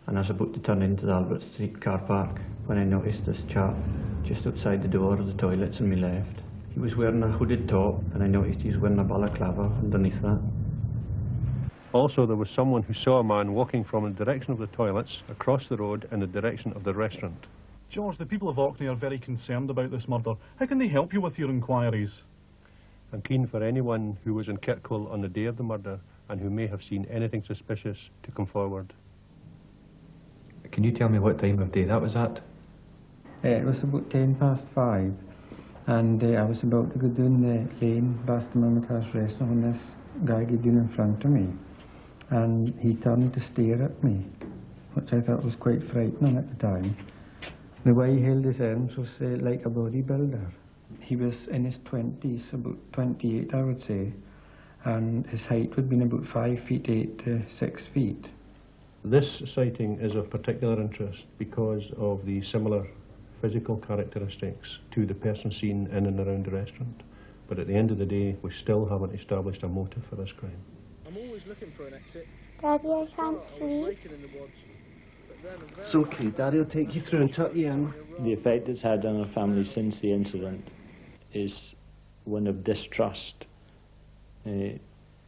and I was about to turn into the Albert Street car park when I noticed this chap just outside the door of the toilets on my left. He was wearing a hooded top, and I noticed he was wearing a balaclava underneath that. Also, there was someone who saw a man walking from the direction of the toilets across the road in the direction of the restaurant. George, the people of Orkney are very concerned about this murder. How can they help you with your inquiries? I'm keen for anyone who was in Kirkwall on the day of the murder and who may have seen anything suspicious to come forward. Can you tell me what time of day that was at? It was about 5:10, and I was about to go down the lane past the Mumtaz restaurant when this guy got down in front of me, and he turned to stare at me, which I thought was quite frightening at the time. The way he held his arms was like a bodybuilder. He was in his 20s, about 28 I would say, and his height would have been about 5'8" to 6 feet. This sighting is of particular interest because of the similar physical characteristics to the person seen in and around the restaurant. But at the end of the day, we still haven't established a motive for this crime. I'm always looking for an exit. Daddy, I can't see. It's okay, Daddy will take you through and tuck you in. The effect it's had on our family since the incident is one of distrust.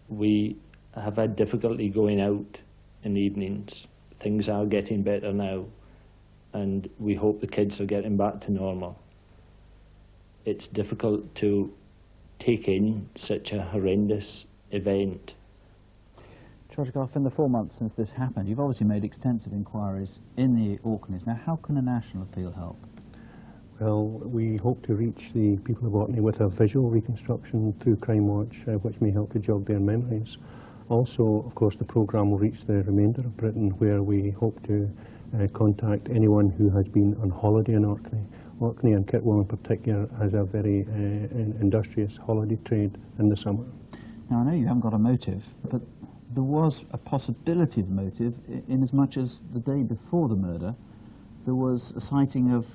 We have had difficulty going out in the evenings. Things are getting better now, and we hope the kids are getting back to normal. It's difficult to take in such a horrendous event. George Goff, in the 4 months since this happened, you've obviously made extensive inquiries in the Orkneys. Now, how can a national appeal help? Well, we hope to reach the people of Orkney with a visual reconstruction through Crimewatch, which may help to jog their memories. Also, of course, the programme will reach the remainder of Britain, where we hope to contact anyone who has been on holiday in Orkney. Orkney and Kirkwall in particular has a very industrious holiday trade in the summer. Now, I know you haven't got a motive, but there was a possibility of motive in as much as the day before the murder there was a sighting of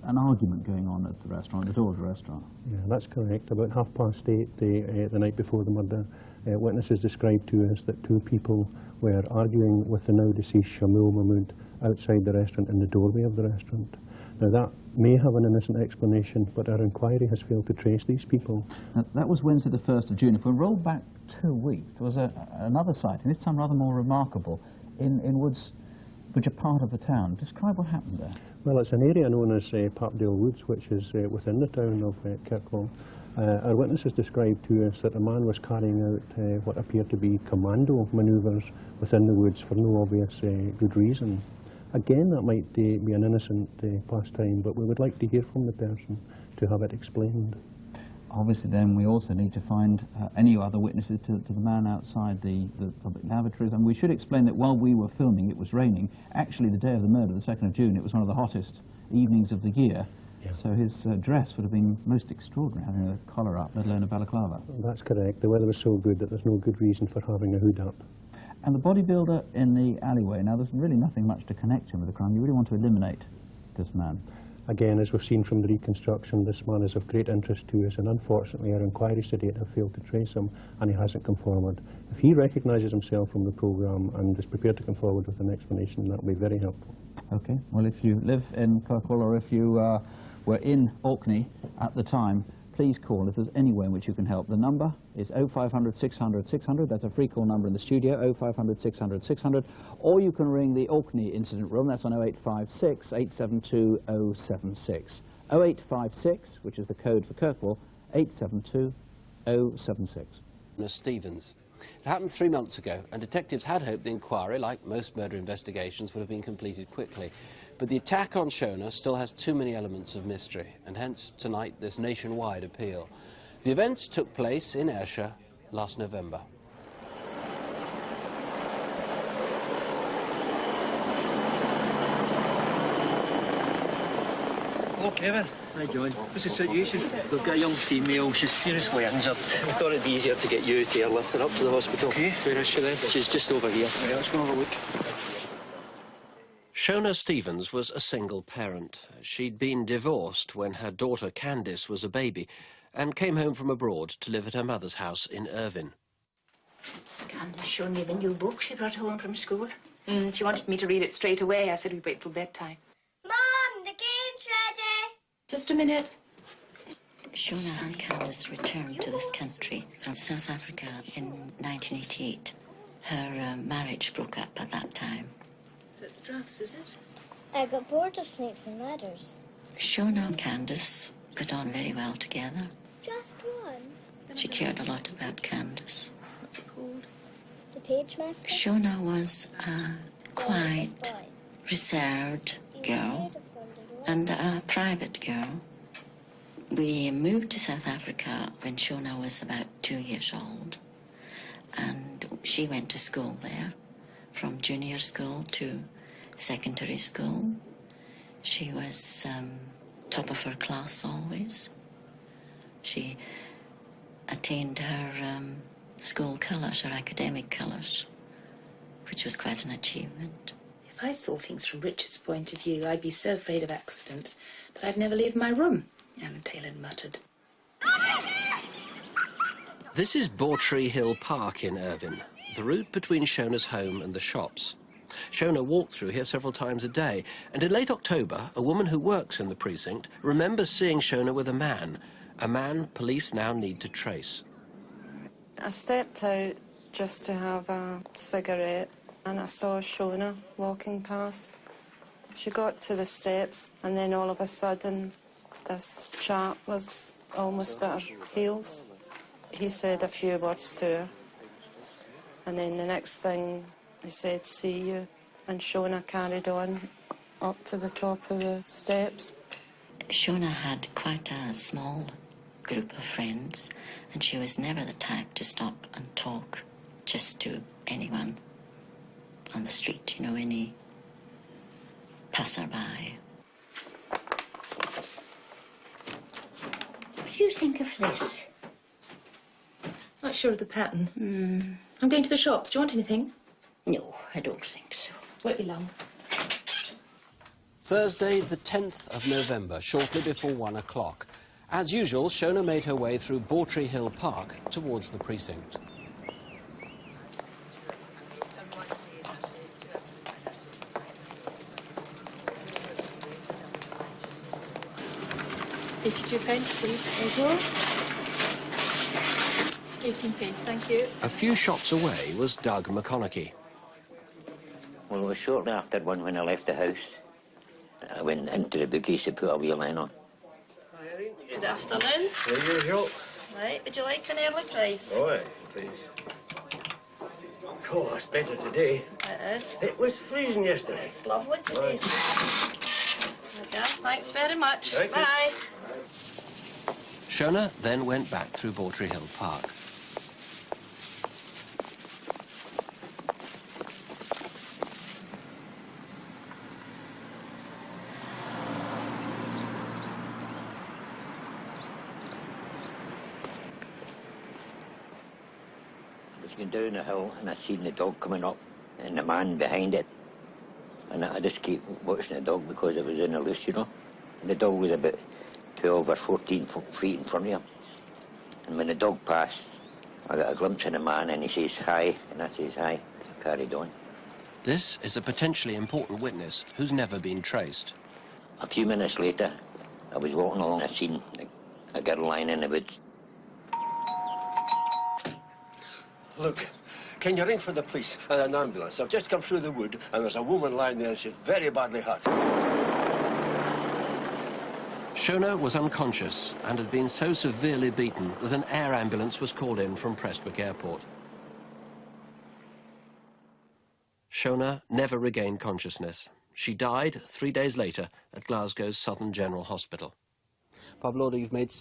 an argument going on at the restaurant, the door of the restaurant. Yeah, that's correct. About 8:30 the night before the murder, witnesses described to us that two people were arguing with the now deceased Shamim Mahmood outside the restaurant in the doorway of the restaurant. Now that may have an innocent explanation, but our inquiry has failed to trace these people. Now, that was Wednesday the 1st of June. If we roll back 2 weeks, there was another sighting, this time rather more remarkable, in woods which are part of the town. Describe what happened there. Well, it's an area known as Parkdale Woods, which is within the town of Kirkliston. Our witnesses described to us that a man was carrying out what appeared to be commando manoeuvres within the woods for no obvious good reason. Again, that might be an innocent pastime, but we would like to hear from the person to have it explained. Obviously, then, we also need to find any other witnesses to the man outside the public lavatories. And we should explain that while we were filming, it was raining. Actually, the day of the murder, the 2nd of June, it was one of the hottest evenings of the year. Yeah. So his dress would have been most extraordinary, having a collar up, let alone a balaclava. That's correct. The weather was so good that there's no good reason for having a hood up. And the bodybuilder in the alleyway, now there's really nothing much to connect him with the crime. You really want to eliminate this man. Again, as we've seen from the reconstruction, this man is of great interest to us, and unfortunately our inquiries to date have failed to trace him, and he hasn't come forward. If he recognises himself from the programme and is prepared to come forward with an explanation, that will be very helpful. Okay. Well, if you live in Kirkliston or if you were in Orkney at the time, please call if there's any way in which you can help. The number is 0500 600 600. That's a free call number in the studio, 0500 600 600. Or you can ring the Orkney Incident Room. That's on 0856 872 076. 0856, which is the code for Kirkwall, 872 076. Shona Stevens. It happened 3 months ago, and detectives had hoped the inquiry, like most murder investigations, would have been completed quickly. But the attack on Shona still has too many elements of mystery, and hence tonight this nationwide appeal. The events took place in Ayrshire last November. Hello, Kevin. Hi, John. What's the situation? We've got a young female. She's seriously injured. We thought it'd be easier to get you to lift her up to the hospital. Okay. Where is she then? She's just over here. Right, let's go and have a look. Shona Stevens was a single parent. She'd been divorced when her daughter Candice was a baby and came home from abroad to live at her mother's house in Irvine. Has Candice shown you the new book she brought home from school? She wanted me to read it straight away. I said we'd wait till bedtime. Mom, the game's ready. Just a minute. Shona and Candice returned to this country from South Africa in 1988. Her marriage broke up at that time. So it's drafts, is it? I got bored of snakes and ladders. Shona and Candice got on very well together. Just one? She cared a lot about Candice. What's it called? The Page Master? Shona was a quiet, reserved girl and a private girl. We moved to South Africa when Shona was about 2 years old, and she went to school there, from junior school to secondary school. She was top of her class always. She attained her school colours, her academic colours, which was quite an achievement. If I saw things from Richard's point of view, I'd be so afraid of accidents that I'd never leave my room, Alan Taylor muttered. This is Bawtree Hill Park in Irvine, the route between Shona's home and the shops. Shona walked through here several times a day, and in late October, a woman who works in the precinct remembers seeing Shona with a man police now need to trace. I stepped out just to have a cigarette, and I saw Shona walking past. She got to the steps, and then all of a sudden, this chap was almost at her heels. He said a few words to her, and then the next thing he said, "See you," and Shona carried on up to the top of the steps. Shona had quite a small group of friends, and she was never the type to stop and talk just to anyone on the street, you know, any passerby. What do you think of this? Not sure of the pattern. I'm going to the shops. Do you want anything? No, I don't think so. Won't be long. Thursday, the 10th of November, shortly before 1 o'clock. As usual, Shona made her way through Bawtry Hill Park towards the precinct. £82, please. There you go. 18p, thank you. A few shops away was Doug McConaughey. Well, it was shortly after 1 when I left the house. I went into the bookies to put a wee line on. Good afternoon. The usual. Right, would you like an early price? Oh, aye, please. Oh, it's better today. It is. It was freezing yesterday. It's lovely today. There we go. Thanks very much. Thank you. Bye. Shona then went back through Bawtry Hill Park. Going down the hill and I seen the dog coming up and the man behind it, and I just keep watching the dog because it was in a loose, you know. And the dog was about 12 or 14 feet in front of him. And when the dog passed, I got a glimpse of the man and he says hi, and I says hi. I carried on. This is a potentially important witness who's never been traced. A few minutes later, I was walking along, I seen a girl lying in the woods. Look, can you ring for the police and an ambulance? I've just come through the wood and there's a woman lying there and she's very badly hurt. Shona was unconscious and had been so severely beaten that an air ambulance was called in from Prestwick Airport. Shona never regained consciousness. She died 3 days later at Glasgow's Southern General Hospital. Bob Lauder, you've made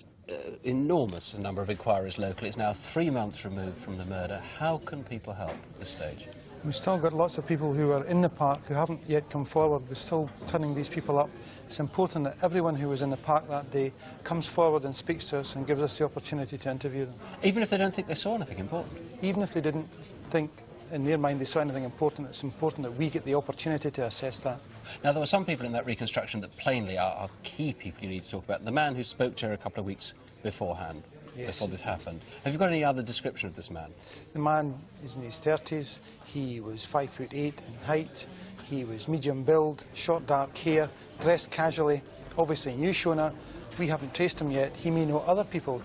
enormous number of inquiries locally. It's now 3 months removed from the murder. How can people help at this stage? We've still got lots of people who are in the park who haven't yet come forward. We're still turning these people up. It's important that everyone who was in the park that day comes forward and speaks to us and gives us the opportunity to interview them. Even if they don't think they saw anything important? Even if they didn't think in their mind they saw anything important, it's important that we get the opportunity to assess that. Now, there were some people in that reconstruction that plainly are key people you need to talk about. The man who spoke to her a couple of weeks beforehand, before this happened. Have you got any other description of this man? The man is in his 30s. He was 5'8" in height. He was medium build, short dark hair, dressed casually. Obviously knew Shona. We haven't traced him yet. He may know other people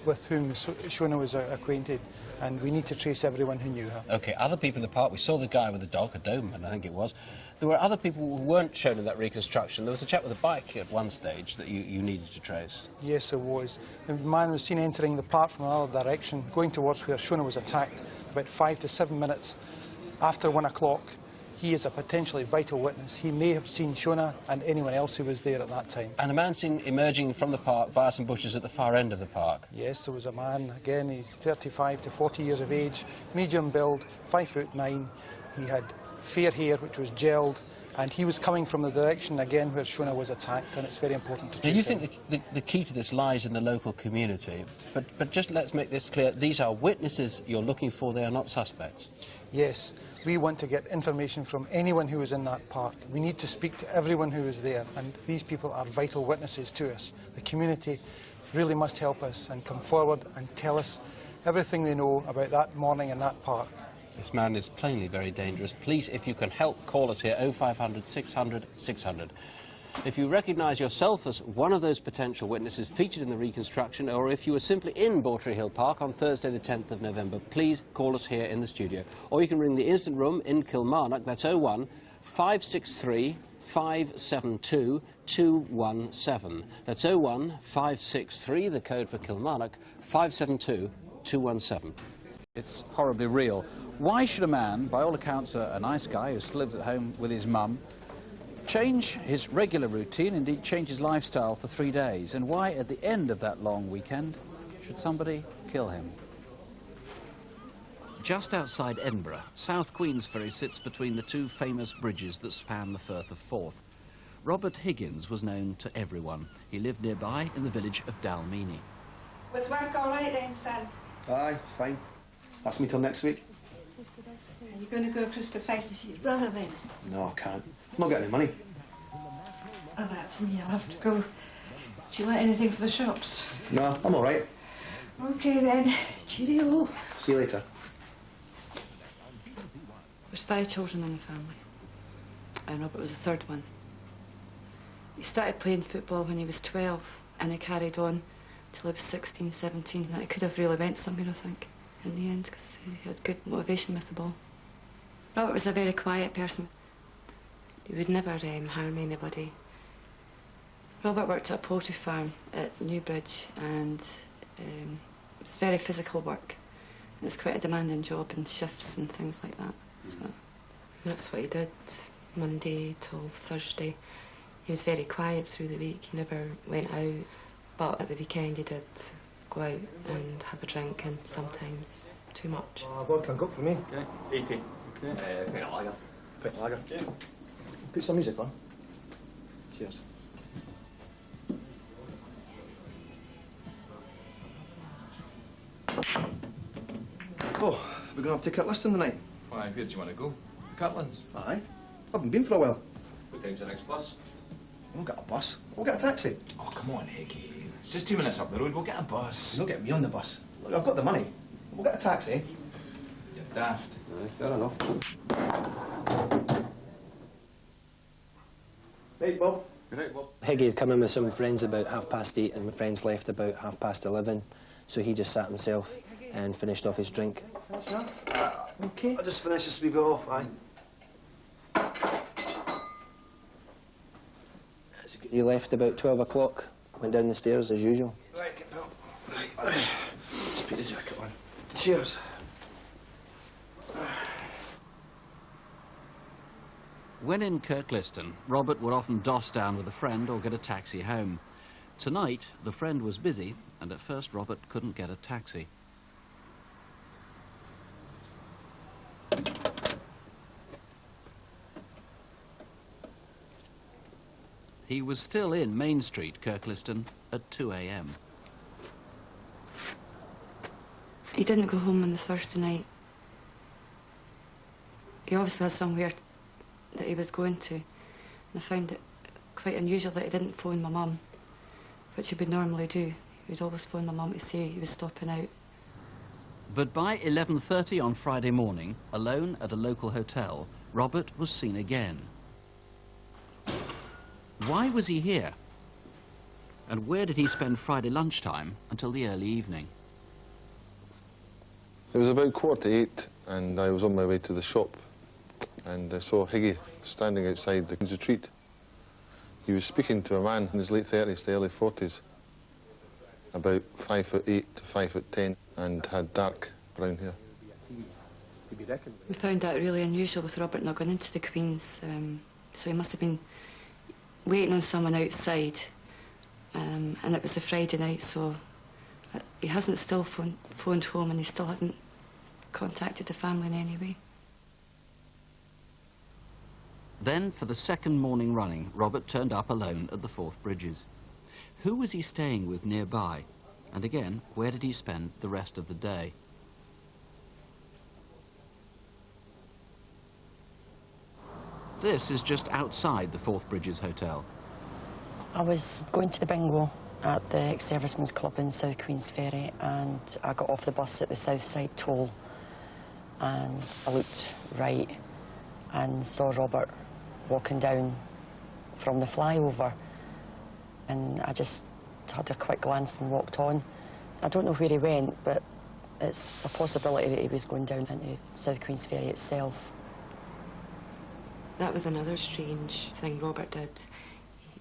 with whom Shona was acquainted, and we need to trace everyone who knew her. OK, other people in the park. We saw the guy with the dog, a Doberman, I think it was. There were other people who weren't shown in that reconstruction. There was a chap with a bike at one stage that you needed to trace. Yes, there was. The man was seen entering the park from another direction, going towards where Shona was attacked, about 5 to 7 minutes after 1 o'clock. He is a potentially vital witness. He may have seen Shona and anyone else who was there at that time. And a man seen emerging from the park via some bushes at the far end of the park? Yes, there was a man, again, he's 35 to 40 years of age, medium build, 5'9". He had fair hair, which was gelled, and he was coming from the direction, again, where Shona was attacked, and it's very important to trace him. Do you think the key to this lies in the local community? But just let's make this clear. These are witnesses you're looking for. They are not suspects. Yes. We want to get information from anyone who was in that park. We need to speak to everyone who was there, and these people are vital witnesses to us. The community really must help us and come forward and tell us everything they know about that morning in that park. This man is plainly very dangerous. Please, if you can help, call us here, 0500 600 600. If you recognise yourself as one of those potential witnesses featured in the reconstruction, or if you were simply in Bawtry Hill Park on Thursday the 10th of November, please call us here in the studio. Or you can ring the instant room in Kilmarnock, that's 01 563 572 217. That's 01 563, the code for Kilmarnock, 572 217. It's horribly real. Why should a man, by all accounts a nice guy who still lives at home with his mum, change his regular routine, indeed change his lifestyle for 3 days? And why, at the end of that long weekend, should somebody kill him? Just outside Edinburgh, South Queensferry sits between the two famous bridges that span the Firth of Forth. Robert Higgins was known to everyone. He lived nearby in the village of Dalmeny. Was work all right then, son? Aye, fine. That's me till next week. Are you going to go across to fight to see his brother then? No, I can't. I've not got any money. Oh, that's me. I'll have to go. Do you want anything for the shops? No, I'm all right. OK, then. Cheerio. See you later. There's 5 children in the family, and Robert was the 3rd one. He started playing football when he was 12, and he carried on till he was 16, 17. That could have really went somewhere, I think, in the end, because he had good motivation with the ball. Robert was a very quiet person. He would never harm anybody. Robert worked at a poultry farm at Newbridge, and it was very physical work. It was quite a demanding job, and shifts and things like that. That's what he did, Monday till Thursday. He was very quiet through the week. He never went out, but at the weekend he did go out and have a drink, and sometimes too much. Vodka and Coke for me. Okay, 80. Okay. Pint of lager. Pint of lager. Okay. Put some music on. Cheers. Oh, we're going to have to Kirkliston tonight. Why, where do you want to go? Catlands? Aye. I haven't been for a while. What time's the next bus? We'll get a bus. We'll get a taxi. Oh, come on, Higgy. It's just 2 minutes up the road. We'll get a bus. You'll get me on the bus. Look, I've got the money. We'll get a taxi. You're daft. Aye, fair enough. Right, Bob. Right, Bob. Higgy had come in with some friends about 8:30, and my friends left about 11:30, so he just sat himself and finished off his drink. OK. I'll just finish this wee bit off, aye. He left about 12 o'clock, went down the stairs as usual. Right, get Bill. Right. Just put the jacket on. Cheers. When in Kirkliston, Robert would often doss down with a friend or get a taxi home. Tonight, the friend was busy, and at first Robert couldn't get a taxi. He was still in Main Street, Kirkliston, at 2 a.m. He didn't go home on the Thursday night. He obviously had somewhere that he was going to, and I found it quite unusual that he didn't phone my mum, which he would normally do. He would always phone my mum to say he was stopping out. But by 11:30 on Friday morning, alone at a local hotel, Robert was seen again. Why was he here? And where did he spend Friday lunchtime until the early evening? It was about 7:45, and I was on my way to the shop, and I saw Higgy standing outside the Queen's Retreat. He was speaking to a man in his late 30s to early 40s, about 5'8" to 5'10", and had dark brown hair. We found that really unusual with Robert not going into the Queen's, so he must have been waiting on someone outside, and it was a Friday night, so he hasn't still phoned home, and he still hasn't contacted the family in any way. Then, for the second morning running, Robert turned up alone at the Forth Bridges. Who was he staying with nearby? And again, where did he spend the rest of the day? This is just outside the Forth Bridges Hotel. I was going to the bingo at the ex-servicemen's club in South Queen's Ferry, and I got off the bus at the Southside Toll, and I looked right and saw Robert walking down from the flyover, and I just had a quick glance and walked on. I don't know where he went, but it's a possibility that he was going down into South Queen's Ferry itself. That was another strange thing Robert did.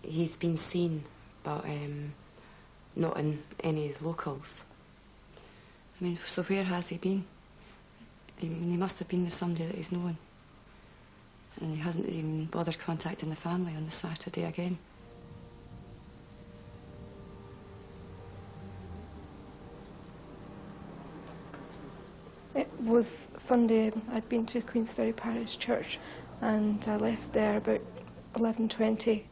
He's been seen, but not in any of his locals. I mean, so where has he been? I mean, he must have been with somebody that he's known. And he hasn't even bothered contacting the family on the Saturday again. It was Sunday. I'd been to Queensferry Parish Church, and I left there about 11:20.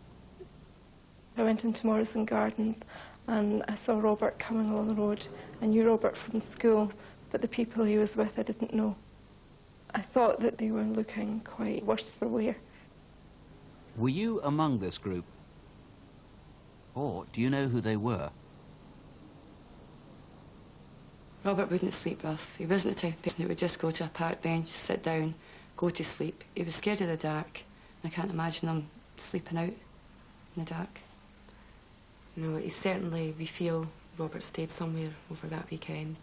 I went into Morrison Gardens, and I saw Robert coming along the road. I knew Robert from school, but the people he was with I didn't know. I thought that they were looking quite worse for wear. Were you among this group? Or do you know who they were? Robert wouldn't sleep rough. He wasn't the type of person who would just go to a park bench, sit down, go to sleep. He was scared of the dark. I can't imagine him sleeping out in the dark. You know, we feel Robert stayed somewhere over that weekend.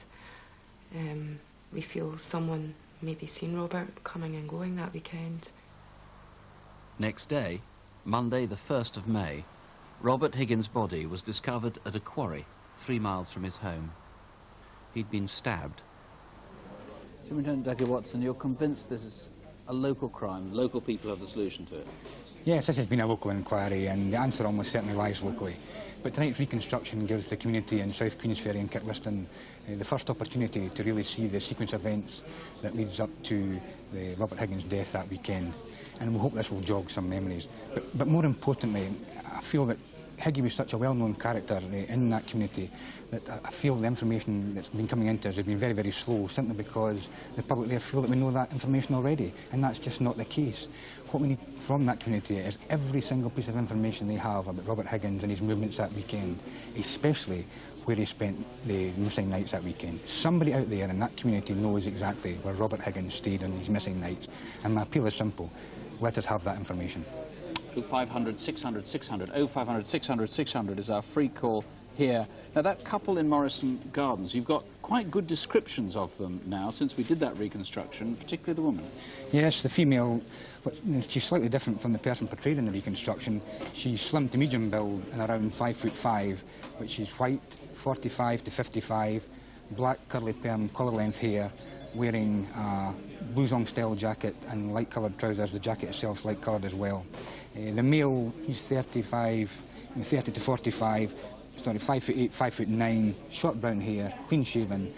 We feel someone maybe seen Robert coming and going that weekend. Next day, Monday the 1st of May, Robert Higgins' body was discovered at a quarry 3 miles from his home. He'd been stabbed. Superintendent Jackie Watson, you're convinced this is a local crime, local people have the solution to it? Yes, this has been a local inquiry, and the answer almost certainly lies locally. But tonight's reconstruction gives the community in South Queensferry and Kirkliston the first opportunity to really see the sequence of events that leads up to the Robert Higgins' death that weekend. And we hope this will jog some memories. But more importantly, I feel that Higgy was such a well-known character in that community that I feel the information that's been coming into us has been very, very slow, simply because the public there feel that we know that information already, and that's just not the case. What we need from that community is every single piece of information they have about Robert Higgins and his movements that weekend, especially where he spent the missing nights that weekend. Somebody out there in that community knows exactly where Robert Higgins stayed on his missing nights, and my appeal is simple: let us have that information. 0500 600 600, 0500 600 600 is our free call here. Now, that couple in Morrison Gardens, you've got quite good descriptions of them now since we did that reconstruction, particularly the woman. Yes, the female, she's slightly different from the person portrayed in the reconstruction. She's slim to medium build and around 5'5", which is white, 45 to 55, black curly perm collar length hair, wearing a blouson style jacket and light coloured trousers. The jacket itself is light coloured as well. The male, he's 30 to 45, sorry, 5'8", 5'9", short brown hair, clean shaven,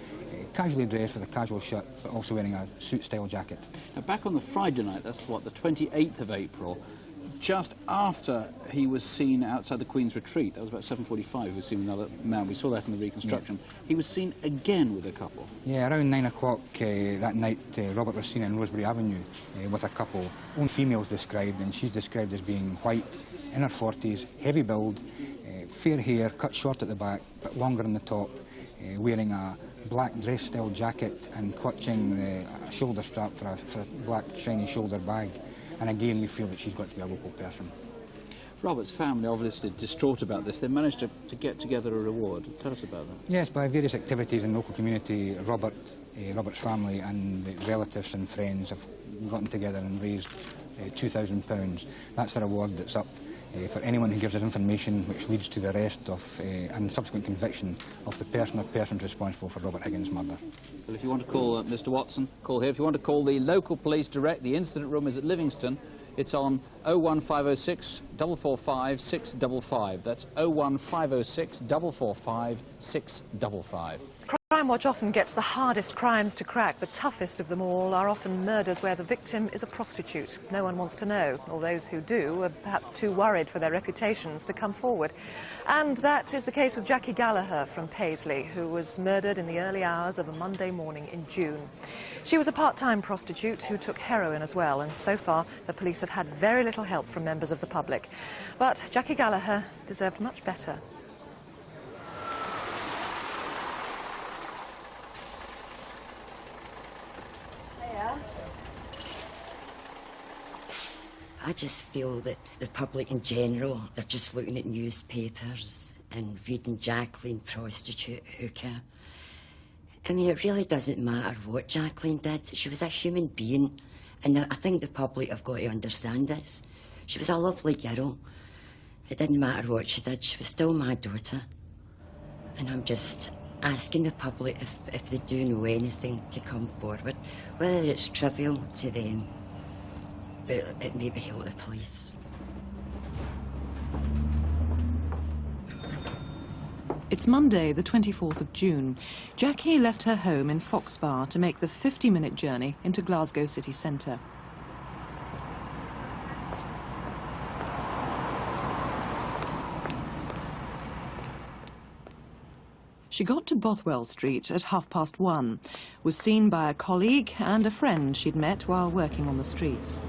casually dressed with a casual shirt, but also wearing a suit style jacket. Now, back on the Friday night, that's what, the 28th of April, just after he was seen outside the Queen's Retreat, that was about 7:45, he was seen with another man. We saw that in the reconstruction. Yeah. He was seen again with a couple. Yeah, around 9 o'clock that night, Robert was seen in Rosebery Avenue with a couple. One female's described, and she's described as being white, in her 40s, heavy build, fair hair, cut short at the back, but longer on the top, wearing a black dress-style jacket and clutching a shoulder strap for a black shiny shoulder bag. And again, we feel that she's got to be a local person. Robert's family obviously distraught about this. They managed to get together a reward. Tell us about that. Yes, by various activities in the local community, Robert's family and the relatives and friends have gotten together and raised £2,000. That's a reward that's up for anyone who gives us information which leads to the arrest of and subsequent conviction of the person or persons responsible for Robert Higgins' murder. Well, if you want to call Mr. Watson, call here. If you want to call the local police direct, the incident room is at Livingston. It's on 01506 445 655. That's 01506 445 655. Crimewatch often gets the hardest crimes to crack. The toughest of them all are often murders where the victim is a prostitute. No one wants to know, or those who do are perhaps too worried for their reputations to come forward. And that is the case with Jackie Gallaher from Paisley, who was murdered in the early hours of a Monday morning in June. She was a part-time prostitute who took heroin as well, and so far the police have had very little help from members of the public. But Jackie Gallaher deserved much better. I just feel that the public in general, they're just looking at newspapers and reading Jacqueline, prostitute, hooker. I mean, it really doesn't matter what Jacqueline did. She was a human being, and I think the public have got to understand this. She was a lovely girl. It didn't matter what she did, she was still my daughter. And I'm just asking the public if they do know anything to come forward, whether it's trivial to them. It may be help the police. It's Monday, the 24th of June. Jackie left her home in Foxbar to make the 50-minute journey into Glasgow city centre. She got to Bothwell Street at 1:30, was seen by a colleague and a friend she'd met while working on the streets.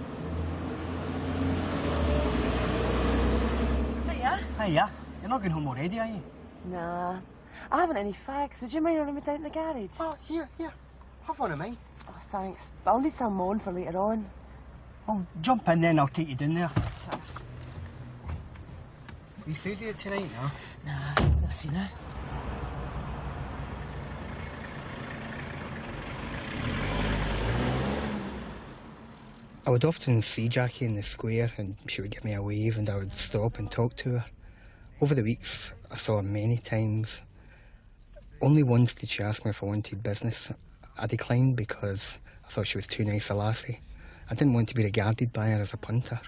Hiya. Hiya. You're not going home already, are you? Nah. I haven't any fags. Would you mind running me down to the garage? Oh, here. Have one of mine. Oh, thanks. But I'll need some more for later on. Well, jump in then, I'll take you down there. You Susie here tonight, no? Nah, I've seen her. I would often see Jackie in the square and she would give me a wave and I would stop and talk to her. Over the weeks, I saw her many times. Only once did she ask me if I wanted business. I declined because I thought she was too nice a lassie. I didn't want to be regarded by her as a punter.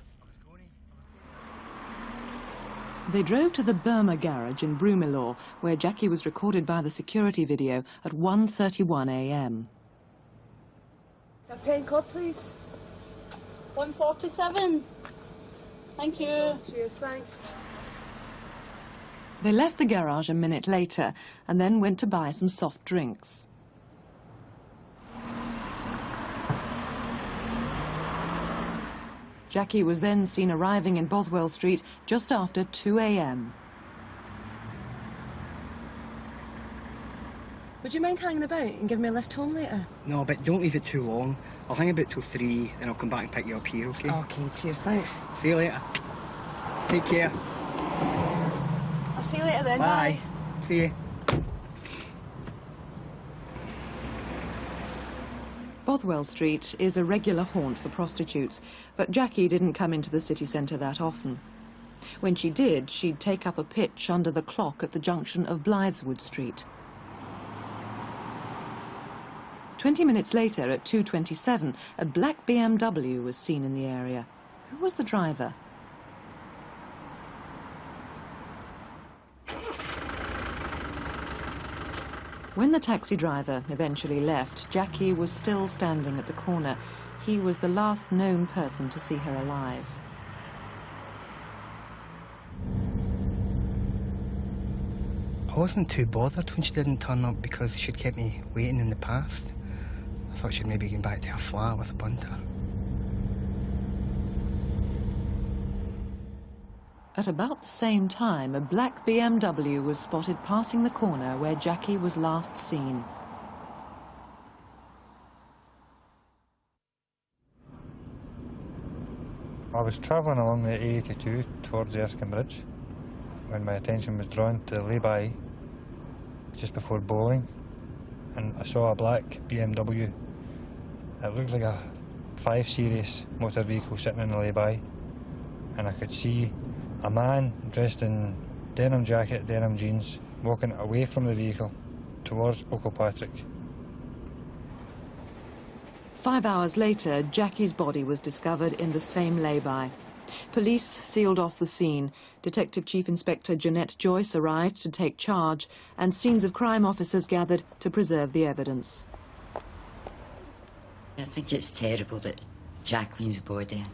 They drove to the Burma garage in Broomielaw, where Jackie was recorded by the security video at 1:31 a.m. Have 10 club, please. 147. Thank you. Cheers, thanks. They left the garage a minute later and then went to buy some soft drinks. Jackie was then seen arriving in Bothwell Street just after 2 a.m. Would you mind hanging about and giving me a lift home later? No, but don't leave it too long. I'll hang about till 3, then I'll come back and pick you up here, OK? OK, cheers, thanks. See you later. Take care. I'll see you later then, bye. See you. Bothwell Street is a regular haunt for prostitutes, but Jackie didn't come into the city centre that often. When she did, she'd take up a pitch under the clock at the junction of Blytheswood Street. 20 minutes later, at 2:27, a black BMW was seen in the area. Who was the driver? When the taxi driver eventually left, Jackie was still standing at the corner. He was the last known person to see her alive. I wasn't too bothered when she didn't turn up because she'd kept me waiting in the past. I thought she'd maybe get back to her flat with a punter. At about the same time, a black BMW was spotted passing the corner where Jackie was last seen. I was travelling along the A82 towards the Erskine Bridge when my attention was drawn to the lay-by just before Bowling, and I saw a black BMW. It looked like a 5 Series motor vehicle sitting in the lay-by, and I could see a man dressed in denim jacket, denim jeans, walking away from the vehicle towards O'Kilpatrick. 5 hours later, Jackie's body was discovered in the same lay-by. Police sealed off the scene. Detective Chief Inspector Jeanette Joyce arrived to take charge, and scenes of crime officers gathered to preserve the evidence. I think it's terrible that Jacqueline's body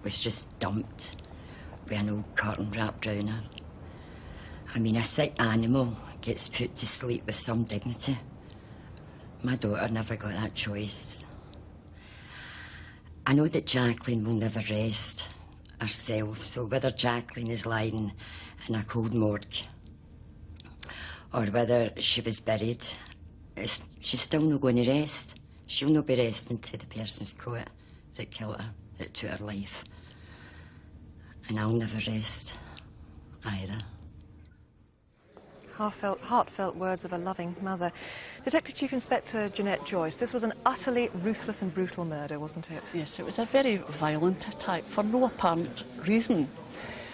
was just dumped with an old curtain wrapped round her. I mean, a sick animal gets put to sleep with some dignity. My daughter never got that choice. I know that Jacqueline will never rest herself, so whether Jacqueline is lying in a cold morgue or whether she was buried, she's still not going to rest. She'll not be resting till the person's caught that killed her, that took her life. And I'll never rest either. Heartfelt words of a loving mother. Detective Chief Inspector Jeanette Joyce, this was an utterly ruthless and brutal murder, wasn't it? Yes, it was a very violent attack for no apparent reason.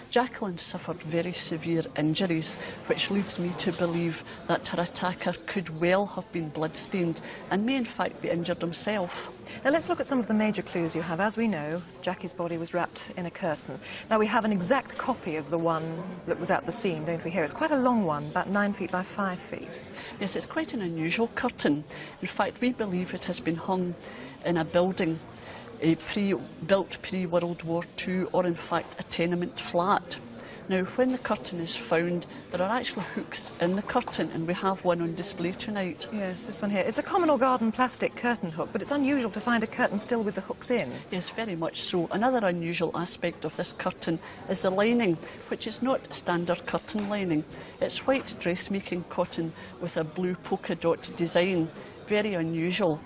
Jacqueline suffered very severe injuries, which leads me to believe that her attacker could well have been bloodstained and may in fact be injured himself. Now let's look at some of the major clues you have. As we know, Jackie's body was wrapped in a curtain. Now we have an exact copy of the one that was at the scene, don't we, here? It's quite a long one, about 9 feet by 5 feet. Yes, it's quite an unusual curtain. In fact, we believe it has been hung in a building built pre-World War II, or in fact a tenement flat. Now, when the curtain is found, there are actually hooks in the curtain, and we have one on display tonight. Yes, this one here. It's a common or garden plastic curtain hook, but it's unusual to find a curtain still with the hooks in. Yes, very much so. Another unusual aspect of this curtain is the lining, which is not standard curtain lining. It's white dressmaking cotton with a blue polka dot design. Very unusual.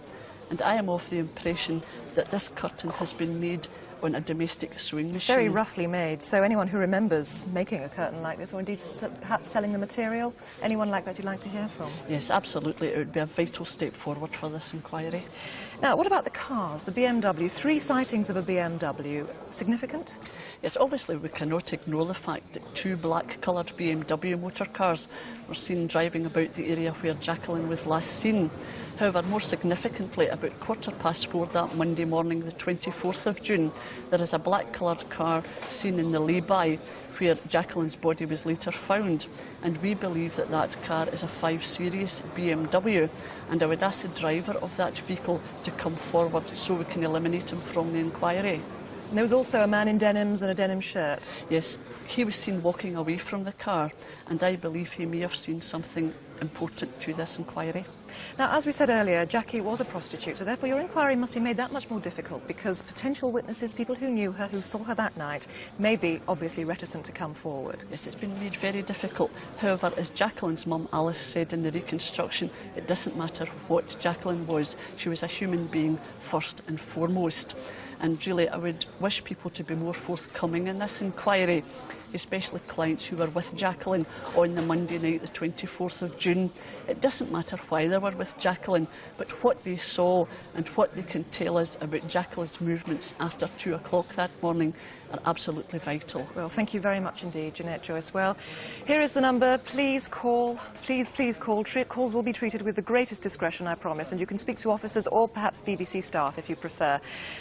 And I am of the impression that this curtain has been made on a domestic sewing machine. It's very roughly made, so anyone who remembers making a curtain like this, or indeed perhaps selling the material, anyone like that you'd like to hear from? Yes, absolutely. It would be a vital step forward for this inquiry. Now, what about the cars, the BMW? 3 sightings of a BMW. Significant? Yes, obviously we cannot ignore the fact that 2 black-coloured BMW motor cars were seen driving about the area where Jacqueline was last seen. However, more significantly, about 4:15 that Monday morning, the 24th of June, there is a black-coloured car seen in the lay-by where Jacqueline's body was later found, and we believe that that car is a 5 Series BMW, and I would ask the driver of that vehicle to come forward so we can eliminate him from the inquiry. And there was also a man in denims and a denim shirt. Yes, he was seen walking away from the car, and I believe he may have seen something important to this inquiry. Now, as we said earlier, Jackie was a prostitute, so therefore your inquiry must be made that much more difficult, because potential witnesses, people who knew her, who saw her that night, may be obviously reticent to come forward. Yes, it's been made very difficult. However, as Jacqueline's mum Alice said in the reconstruction, it doesn't matter what Jacqueline was, she was a human being first and foremost. And really, I would wish people to be more forthcoming in this inquiry, especially clients who were with Jacqueline on the Monday night, the 24th of June. It doesn't matter why they were with Jacqueline, but what they saw and what they can tell us about Jacqueline's movements after 2 o'clock that morning are absolutely vital. Well, thank you very much indeed, Jeanette Joyce. Well, here is the number. Please call. Please call. Calls will be treated with the greatest discretion, I promise, and you can speak to officers or perhaps BBC staff if you prefer.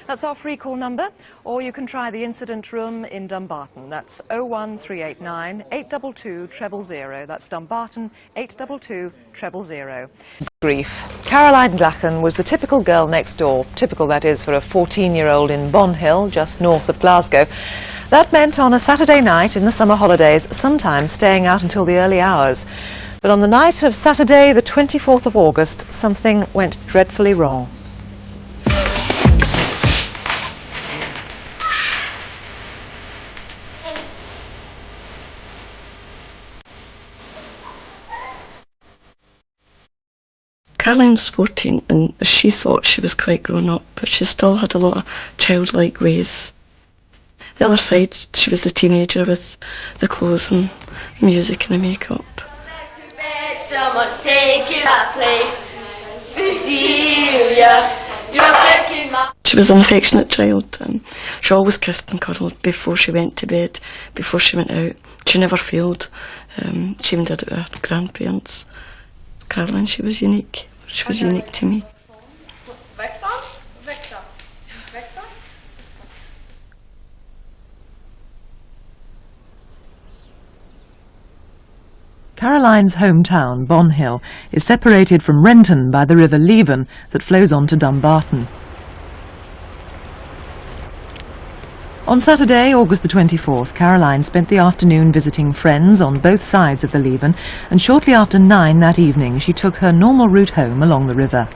That's our free call number, or you can try the incident room in Dumbarton. That's 01389 822 000. That's Dumbarton 822 000. Grief. Caroline Glacken was the typical girl next door. Typical, that is, for a 14-year-old in Bonhill, just north of Glasgow. That meant on a Saturday night in the summer holidays, sometimes staying out until the early hours. But on the night of Saturday, the 24th of August, something went dreadfully wrong. Caroline was 14 and she thought she was quite grown up, but she still had a lot of childlike ways. The other side, she was the teenager with the clothes and music and the makeup. Someone's taking that place. Cecilia, you're breaking my... She was an affectionate child. She always kissed and cuddled before she went to bed, before she went out. She never failed. She even did it with her grandparents. Caroline, she was unique. She was unique to me. Victor. Caroline's hometown, Bonhill, is separated from Renton by the river Leven that flows on to Dumbarton. On Saturday, August the 24th, Caroline spent the afternoon visiting friends on both sides of the Leven, and shortly after 9 that evening she took her normal route home along the river.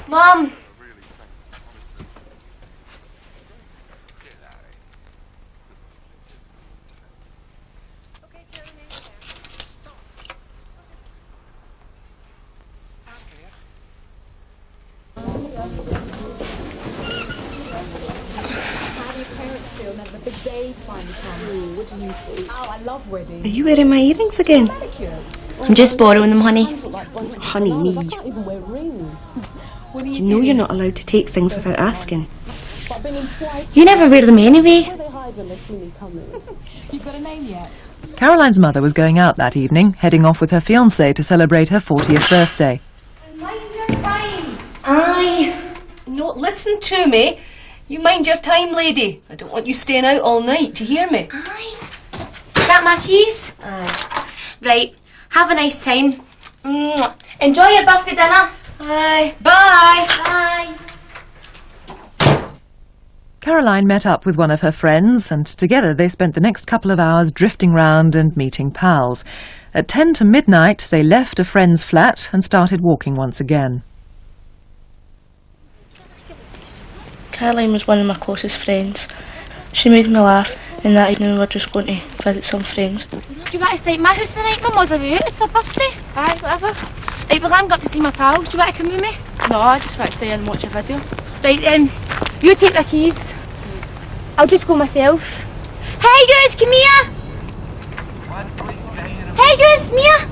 Mum! Are you wearing my earrings again? I'm just borrowing them, honey. Honey, me. You know you're not allowed to take things without asking. You never wear them anyway. Caroline's mother was going out that evening, heading off with her fiancé to celebrate her 40th birthday. Mind your time. Aye. No, listen to me. You mind your time, lady. I don't want you staying out all night, do you hear me? Aye. Is that Matthew's? Aye. Right, have a nice time. Enjoy your birthday dinner. Aye. Bye. Bye. Caroline met up with one of her friends, and together they spent the next couple of hours drifting round and meeting pals. At 10 to midnight, they left a friend's flat and started walking once again. Caroline was one of my closest friends. She made me laugh, and that evening we were just going to visit some friends. Do you want to stay at my house tonight? Mum was about, it's their birthday. Aye, whatever. Right, well, I'm going to see my pals. Do you want to come with me? No, I just want to stay and watch a video. Right, you take the keys. I'll just go myself. Hey, guys, come here. Hey, guys, Mia.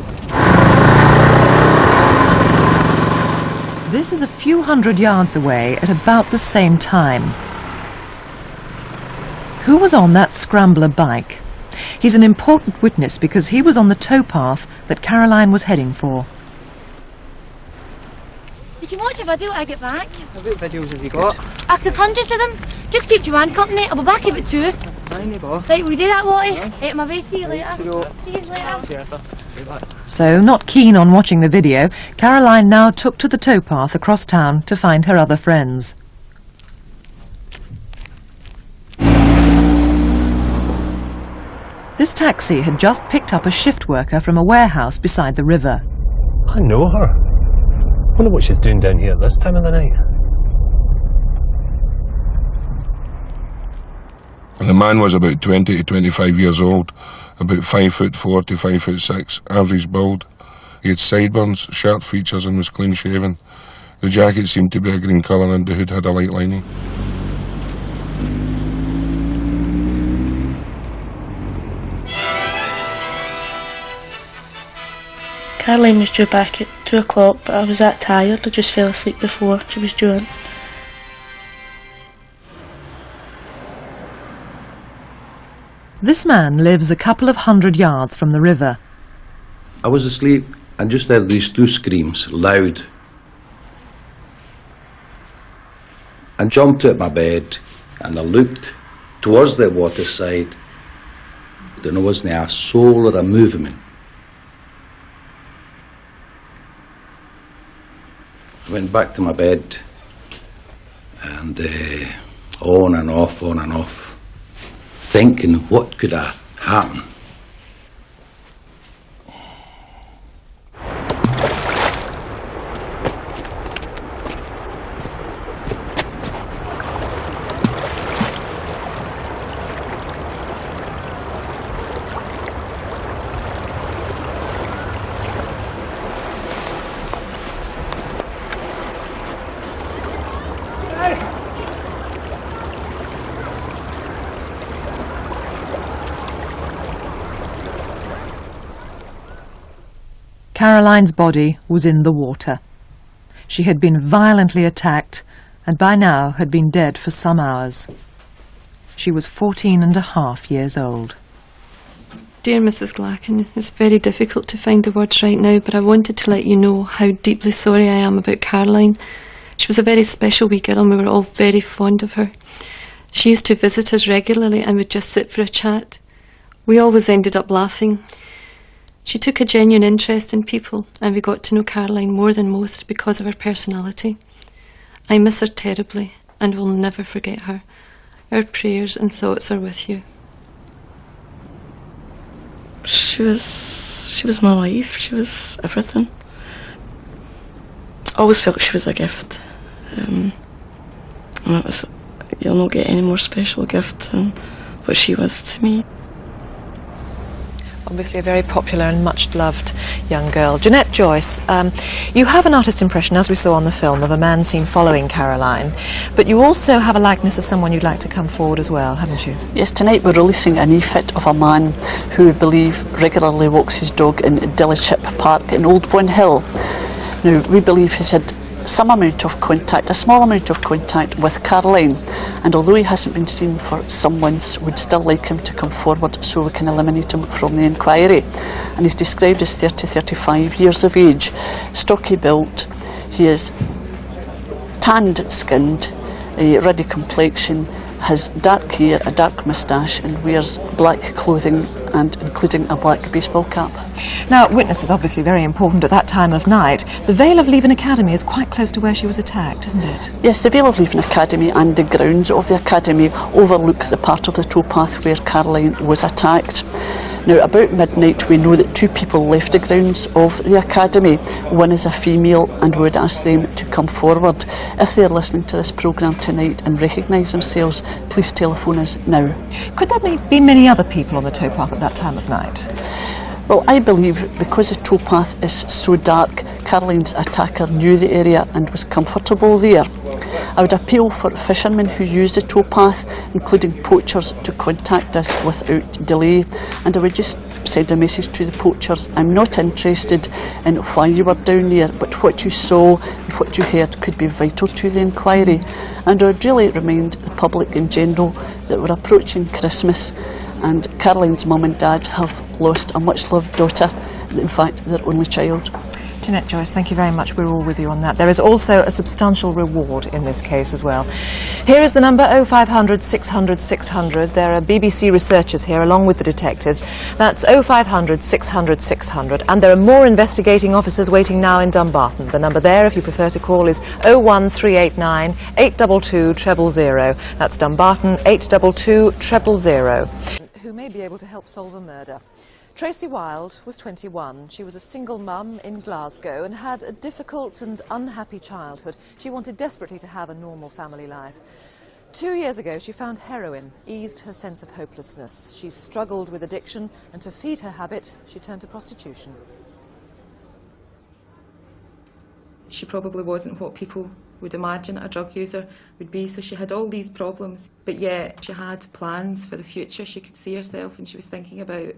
This is a few hundred yards away at about the same time. Who was on that scrambler bike? He's an important witness because he was on the towpath that Caroline was heading for. You can watch a video when I get back. What videos have you got? There's hundreds of them. Just keep Joanne company. I'll be back about 2. Right, we do that, Lottie. Right, my base, see you later. See you later. So, not keen on watching the video, Caroline now took to the towpath across town to find her other friends. This taxi had just picked up a shift worker from a warehouse beside the river. I know her. Wonder what she's doing down here at this time of the night. The man was about 20 to 25 years old, about 5'4" to 5'6", average build. He had sideburns, sharp features and was clean shaven. The jacket seemed to be a green colour and the hood had a light lining. Caroline was due back at 2 o'clock, but I was that tired I just fell asleep before she was due in. This man lives a couple of hundred yards from the river. I was asleep and just heard these 2 screams, loud. I jumped out of my bed and I looked towards the waterside. There wasn't a soul or a movement. I went back to my bed and on and off, thinking what could have happened. Caroline's body was in the water. She had been violently attacked and by now had been dead for some hours. She was 14.5 years old. Dear Mrs. Glacken, it's very difficult to find the words right now, but I wanted to let you know how deeply sorry I am about Caroline. She was a very special wee girl and we were all very fond of her. She used to visit us regularly and would just sit for a chat. We always ended up laughing. She took a genuine interest in people and we got to know Caroline more than most because of her personality. I miss her terribly and will never forget her. Our prayers and thoughts are with you. She was my life. She was everything. I always felt she was a gift. And it was, you'll not get any more special gift than what she was to me. Obviously a very popular and much loved young girl. Jeanette Joyce, you have an artist impression, as we saw on the film, of a man seen following Caroline, but you also have a likeness of someone you'd like to come forward as well, haven't you? Yes, tonight we're releasing an e-fit of a man who we believe regularly walks his dog in Dillyship Park in Old Bonhill. Now, we believe he's had some amount of contact, a small amount of contact with Caroline, and although he hasn't been seen for some months, we'd still like him to come forward so we can eliminate him from the inquiry. And he's described as 30-35 years of age, stocky built. He is tanned skinned, a ruddy complexion, has dark hair, a dark moustache and wears black clothing and including a black baseball cap. Now, witness is obviously very important at that time of night. The Vale of Leven Academy is quite close to where she was attacked, isn't it? Yes, the Vale of Leven Academy and the grounds of the academy overlook the part of the towpath where Caroline was attacked. Now, about midnight, we know that 2 people left the grounds of the academy. One is a female, and we would ask them to come forward. If they're listening to this programme tonight and recognise themselves, please telephone us now. Could there be many other people on the towpath at that time of night? Well, I believe because the towpath is so dark, Caroline's attacker knew the area and was comfortable there. I would appeal for fishermen who use the towpath, including poachers, to contact us without delay. And I would just send a message to the poachers: I'm not interested in why you were down there, but what you saw and what you heard could be vital to the inquiry. And I would really remind the public in general that we're approaching Christmas, and Caroline's mum and dad have lost a much-loved daughter, in fact their only child. Jeanette Joyce, thank you very much. We're all with you on that. There is also a substantial reward in this case as well. Here is the number 0500 600 600. There are BBC researchers here along with the detectives. That's 0500 600 600. And there are more investigating officers waiting now in Dumbarton. The number there, if you prefer to call, is 01389 822 000. That's Dumbarton 822 000. Who may be able to help solve a murder. Tracy Wild was 21. She was a single mum in Glasgow and had a difficult and unhappy childhood. She wanted desperately to have a normal family life. 2 years ago, she found heroin eased her sense of hopelessness. She struggled with addiction, and to feed her habit, she turned to prostitution. She probably wasn't what people would imagine a drug user would be, so she had all these problems, but yet she had plans for the future. She could see herself, and she was thinking about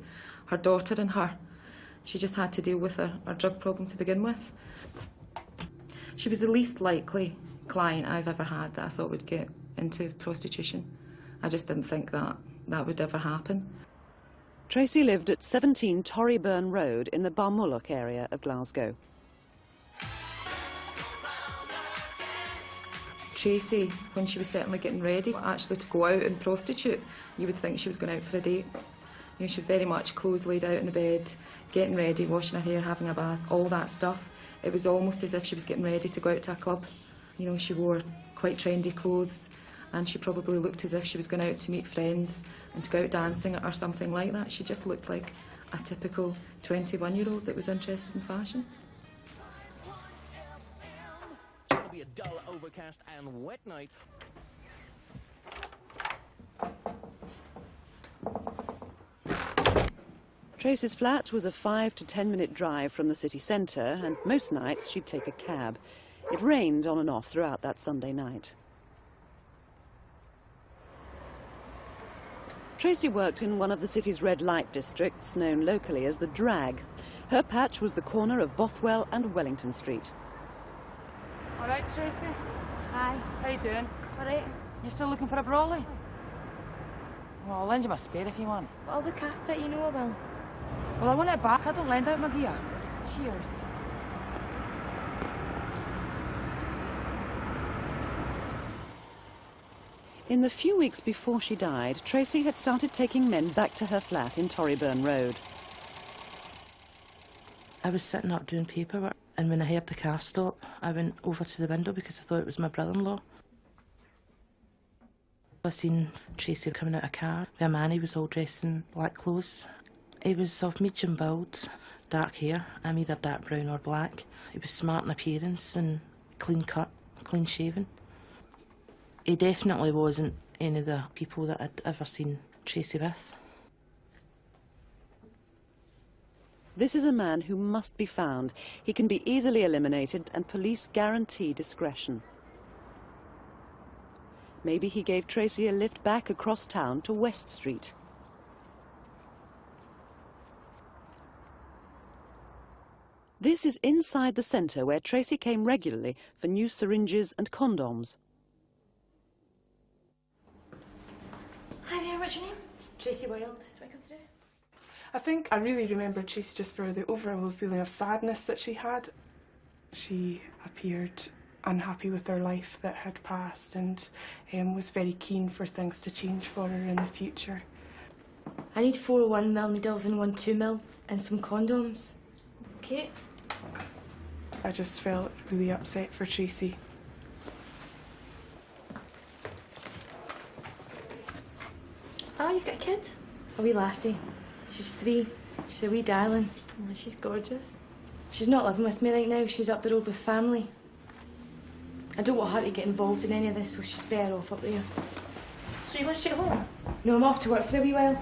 her daughter and her. She just had to deal with her drug problem to begin with. She was the least likely client I've ever had that I thought would get into prostitution. I just didn't think that would ever happen. Tracy lived at 17 Torryburn Road in the Barmulloch area of Glasgow. Tracy, when she was certainly getting ready actually to go out and prostitute, you would think she was going out for a date. You know, she had very much clothes laid out in the bed, getting ready, washing her hair, having a bath, all that stuff. It was almost as if she was getting ready to go out to a club. You know, she wore quite trendy clothes, and she probably looked as if she was going out to meet friends and to go out dancing or something like that. She just looked like a typical 21-year-old that was interested in fashion. It'll be a dull, overcast and wet night. Tracy's flat was a 5 to 10 minute drive from the city centre, and most nights she'd take a cab. It rained on and off throughout that Sunday night. Tracy worked in one of the city's red light districts, known locally as the Drag. Her patch was the corner of Bothwell and Wellington Street. All right, Tracy. Hi. How you doing? All right. You still looking for a brolly? Well, I'll lend you my spare if you want. I'll look after it, you know I will. Well, I want it back. I don't lend out my gear. Cheers. In the few weeks before she died, Tracy had started taking men back to her flat in Torryburn Road. I was sitting up doing paperwork, and when I heard the car stop, I went over to the window because I thought it was my brother-in-law. I seen Tracy coming out of a car. The man, he was all dressed in black clothes. He was of medium build, dark hair. I'm either dark brown or black. He was smart in appearance and clean cut, clean shaven. He definitely wasn't any of the people that I'd ever seen Tracy with. This is a man who must be found. He can be easily eliminated, and police guarantee discretion. Maybe he gave Tracy a lift back across town to West Street. This is inside the centre where Tracy came regularly for new syringes and condoms. Hi there, what's your name? Tracy Wild. Do I come through? I think I really remember Tracy just for the overall feeling of sadness that she had. She appeared unhappy with her life that had passed and was very keen for things to change for her in the future. I need 401mm needles and 12mm and some condoms. Okay. I just felt really upset for Tracy. Oh, you've got a kid? A wee lassie. She's 3. She's a wee darling. Oh, she's gorgeous. She's not living with me right now. She's up the road with family. I don't want her to get involved in any of this, so she's better off up there. So you want to stay home? No, I'm off to work for a wee while.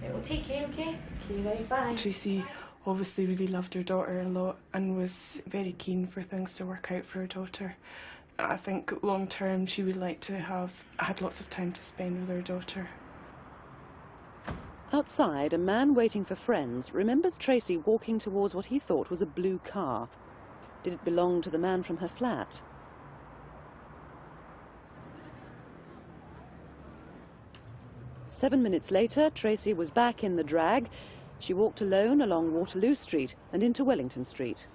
Right, well, take care, okay? Okay, right, bye. Tracy obviously really loved her daughter a lot and was very keen for things to work out for her daughter. I think long term she would like to have had lots of time to spend with her daughter. Outside, a man waiting for friends remembers Tracy walking towards what he thought was a blue car. Did it belong to the man from her flat? Seven minutes later, Tracy was back in the drag. She walked alone along Waterloo Street and into Wellington Street.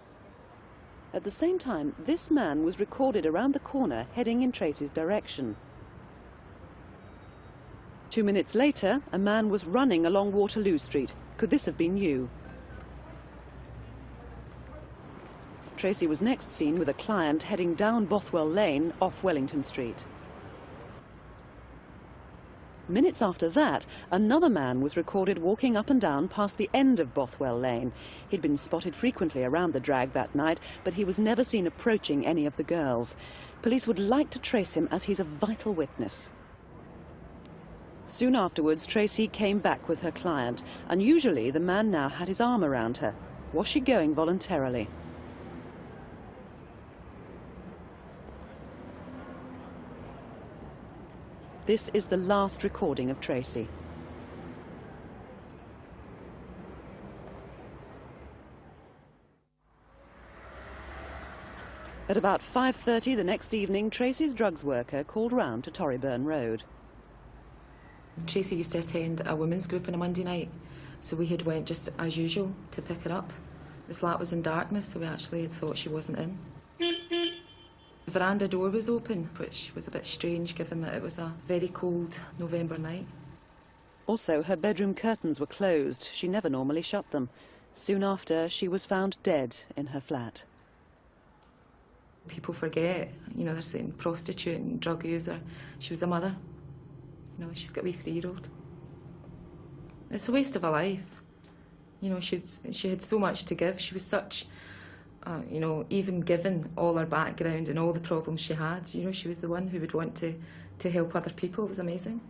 At the same time, this man was recorded around the corner heading in Tracy's direction. 2 minutes later, a man was running along Waterloo Street. Could this have been you? Tracy was next seen with a client heading down Bothwell Lane off Wellington Street. Minutes after that, another man was recorded walking up and down past the end of Bothwell Lane. He'd been spotted frequently around the drag that night, but he was never seen approaching any of the girls. Police would like to trace him as he's a vital witness. Soon afterwards, Tracy came back with her client. Unusually, the man now had his arm around her. Was she going voluntarily? This is the last recording of Tracy. At about 5:30 the next evening, Tracy's drugs worker called round to Torryburn Road. Tracy used to attend a women's group on a Monday night, so we had went just as usual to pick her up. The flat was in darkness, so we actually had thought she wasn't in. The veranda door was open, which was a bit strange given that it was a very cold November night. Also, her bedroom curtains were closed. She never normally shut them. Soon after, she was found dead in her flat. People forget, you know, they're saying prostitute and drug user. She was a mother. You know, she's got a wee 3-year-old. It's a waste of a life. You know, she had so much to give. She was such, you know, even given all her background and all the problems she had, you know, she was the one who would want to help other people. It was amazing.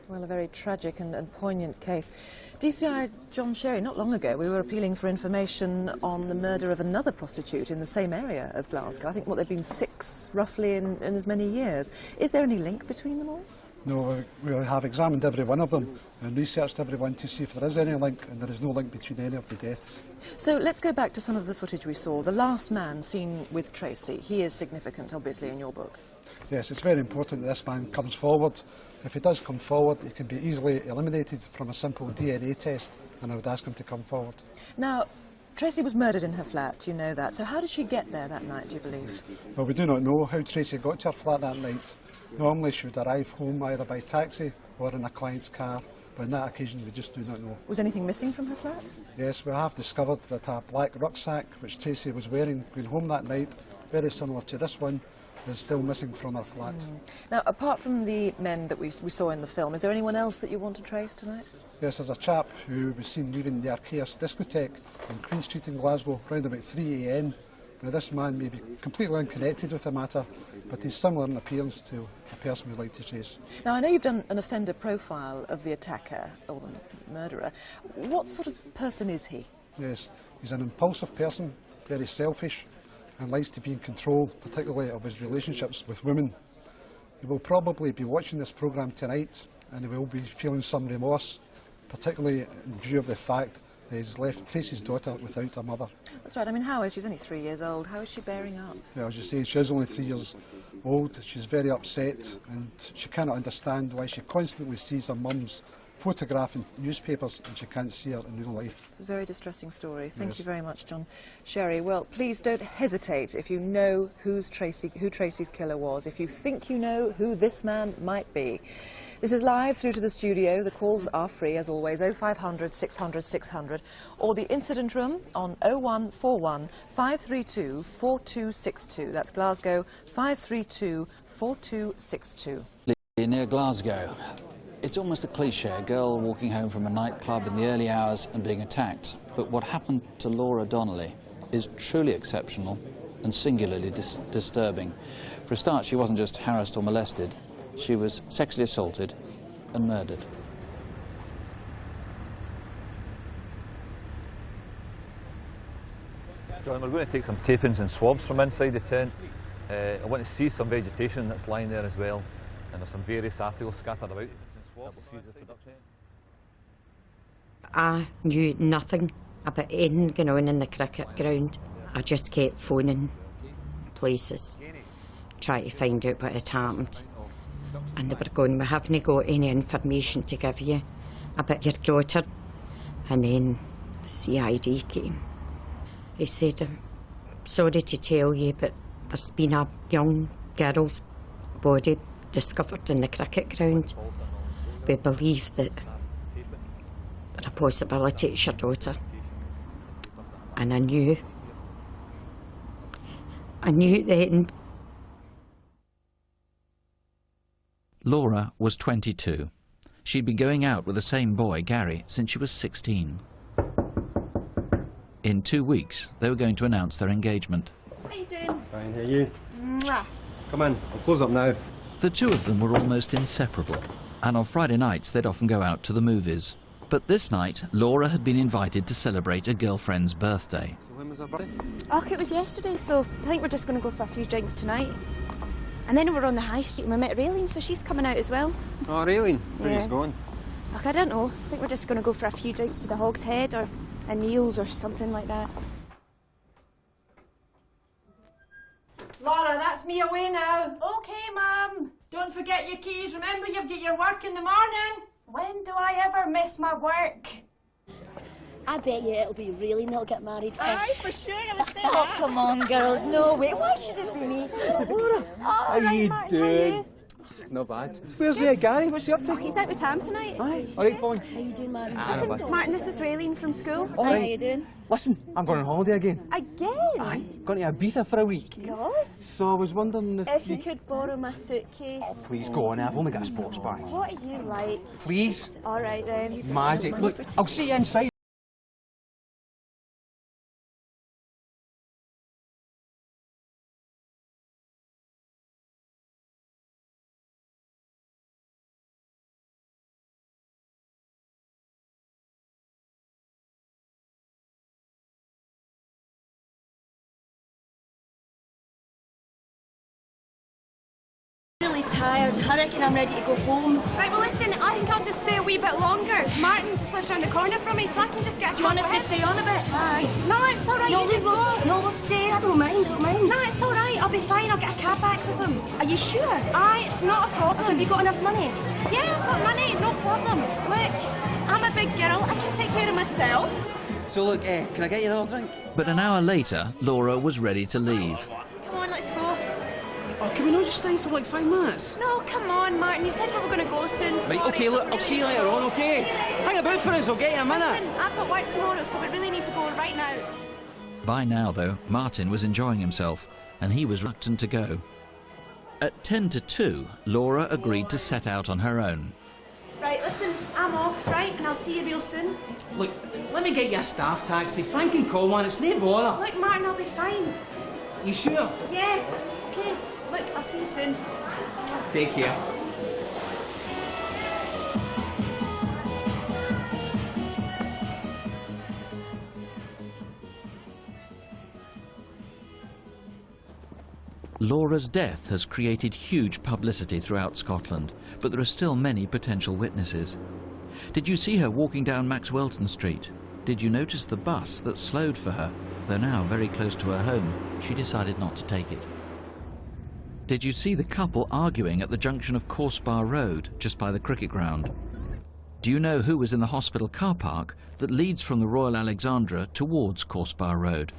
Well, a very tragic and poignant case. DCI John Sherry, not long ago, we were appealing for information on the murder of another prostitute in the same area of Glasgow. I think, what, there have been 6, roughly, in as many years. Is there any link between them all? No, we have examined every one of them and researched every one to see if there is any link, and there is no link between any of the deaths. So let's go back to some of the footage we saw. The last man seen with Tracy, he is significant, obviously, in your book. Yes, it's very important that this man comes forward. If he does come forward, he can be easily eliminated from a simple DNA test, and I would ask him to come forward. Now, Tracy was murdered in her flat, you know that. So how did she get there that night, do you believe? Well, we do not know how Tracy got to her flat that night. Normally she would arrive home either by taxi or in a client's car, but on that occasion we just do not know. Was anything missing from her flat? Yes, we have discovered that a black rucksack which Tracy was wearing going home that night, very similar to this one, is still missing from her flat. Now, apart from the men that we saw in the film, is there anyone else that you want to trace tonight? Yes, there's a chap who was seen leaving the Archaeus discotheque on Queen Street in Glasgow around about 3 AM. Now, this man may be completely unconnected with the matter, but he's similar in appearance to a person we'd like to trace. Now, I know you've done an offender profile of the attacker, or the murderer. What sort of person is he? Yes, he's an impulsive person, very selfish, and likes to be in control, particularly of his relationships with women. He will probably be watching this programme tonight, and he will be feeling some remorse, particularly in view of the fact that he's left Tracy's daughter without a mother. That's right. I mean, how is she? She's only 3 years old. How is she bearing up? Yeah, as you say, she is only 3 years old. She's very upset, and she cannot understand why she constantly sees her mum's photographing newspapers and she can't see her in real life. It's a very distressing story. Thank you very much, John. Sherry, well, please don't hesitate if you know who Tracy's killer was, if you think you know who this man might be. This is live through to the studio. The calls are free, as always, 0500 600 600, or the incident room on 0141 532 4262. That's Glasgow, 532 4262. Near Glasgow. It's almost a cliche, a girl walking home from a nightclub in the early hours and being attacked. But what happened to Laura Donnelly is truly exceptional and singularly disturbing. For a start, she wasn't just harassed or molested, she was sexually assaulted and murdered. John, we're going to take some tapings and swabs from inside the tent. I want to see some vegetation that's lying there as well, and there's some various articles scattered about. I knew nothing about anything going on in the cricket ground. I just kept phoning places, trying to find out what had happened. And they were going, we haven't got any information to give you about your daughter. And then the CID came. He said, I'm sorry to tell you, but there's been a young girl's body discovered in the cricket ground. We believe that there's a possibility it's your daughter. And I knew then. Laura was 22. She'd been going out with the same boy, Gary, since she was 16. In 2 weeks, they were going to announce their engagement. How you doing? Fine, how are you? Mwah. Come in, I'll close up now. The two of them were almost inseparable, and on Friday nights they'd often go out to the movies. But this night, Laura had been invited to celebrate a girlfriend's birthday. So when was her birthday? Oh, it was yesterday, so I think we're just going to go for a few drinks tonight. And then we're on the high street and we met Raylene, so she's coming out as well. Oh, Raylene? Where are you going? Look, I don't know. I think we're just going to go for a few drinks to the Hog's Head or a Neil's or something like that. Laura, that's me away now. OK, Mum. Don't forget your keys. Remember, you've got your work in the morning. When do I ever miss my work? I bet you it'll be Raylene that'll get married first. Aye, for sure, I would say Oh, that. come on, girls, no way. Why should it be me? Laura, how you doing? Not bad. Where's Gary? What's he up to? Oh, he's out with Tam tonight. Aye. All right, fine. How you doing, Martin? Listen, Martin, this is Raylene from school. All right. How you doing? Listen, I'm going on holiday again. Again? Aye, going to Ibiza for a week. Of course. So I was wondering If you could borrow my suitcase. Oh, please go on, I've only got a sports bag. What are you like? Please. All right then. Magic. Look, I'll see you inside. Really tired. I reckon I'm ready to go home. Right, well listen, I think I'll just stay a wee bit longer. Martin just lives around the corner from me, so I can just get a Do you want cab us to with him. stay on a bit? Aye. No, it's all right, No, you just go. No, we'll stay. I don't mind, No, it's all right, I'll be fine. I'll get a cab back with him. Are you sure? Aye, it's not a problem. Have you got enough money? Yeah, I've got money, no problem. Look, I'm a big girl, I can take care of myself. So look, can I get you another drink? But an hour later, Laura was ready to leave. Come on, let's go. Oh, can we not just stay for like 5 minutes? No, come on, Martin, you said we were going to go soon. Right, Sorry, OK, look, but I'll see you later on, OK? Hang about for us, I'll get you in a minute. Listen, I've got work tomorrow, so we really need to go right now. By now, though, Martin was enjoying himself, and he was reluctant to go. At 10 to 2, Laura agreed to set out on her own. Right, listen, I'm off, right, and I'll see you real soon. Look, let me get you a staff taxi. Frank can call one, it's no bother. Look, Martin, I'll be fine. You sure? Yeah, OK. Look, I'll see you soon. Take care. Laura's death has created huge publicity throughout Scotland, but there are still many potential witnesses. Did you see her walking down Maxwelton Street? Did you notice the bus that slowed for her? Though now very close to her home, she decided not to take it. Did you see the couple arguing at the junction of Coursebar Road, just by the cricket ground? Do you know who was in the hospital car park that leads from the Royal Alexandra towards Corsbar Road?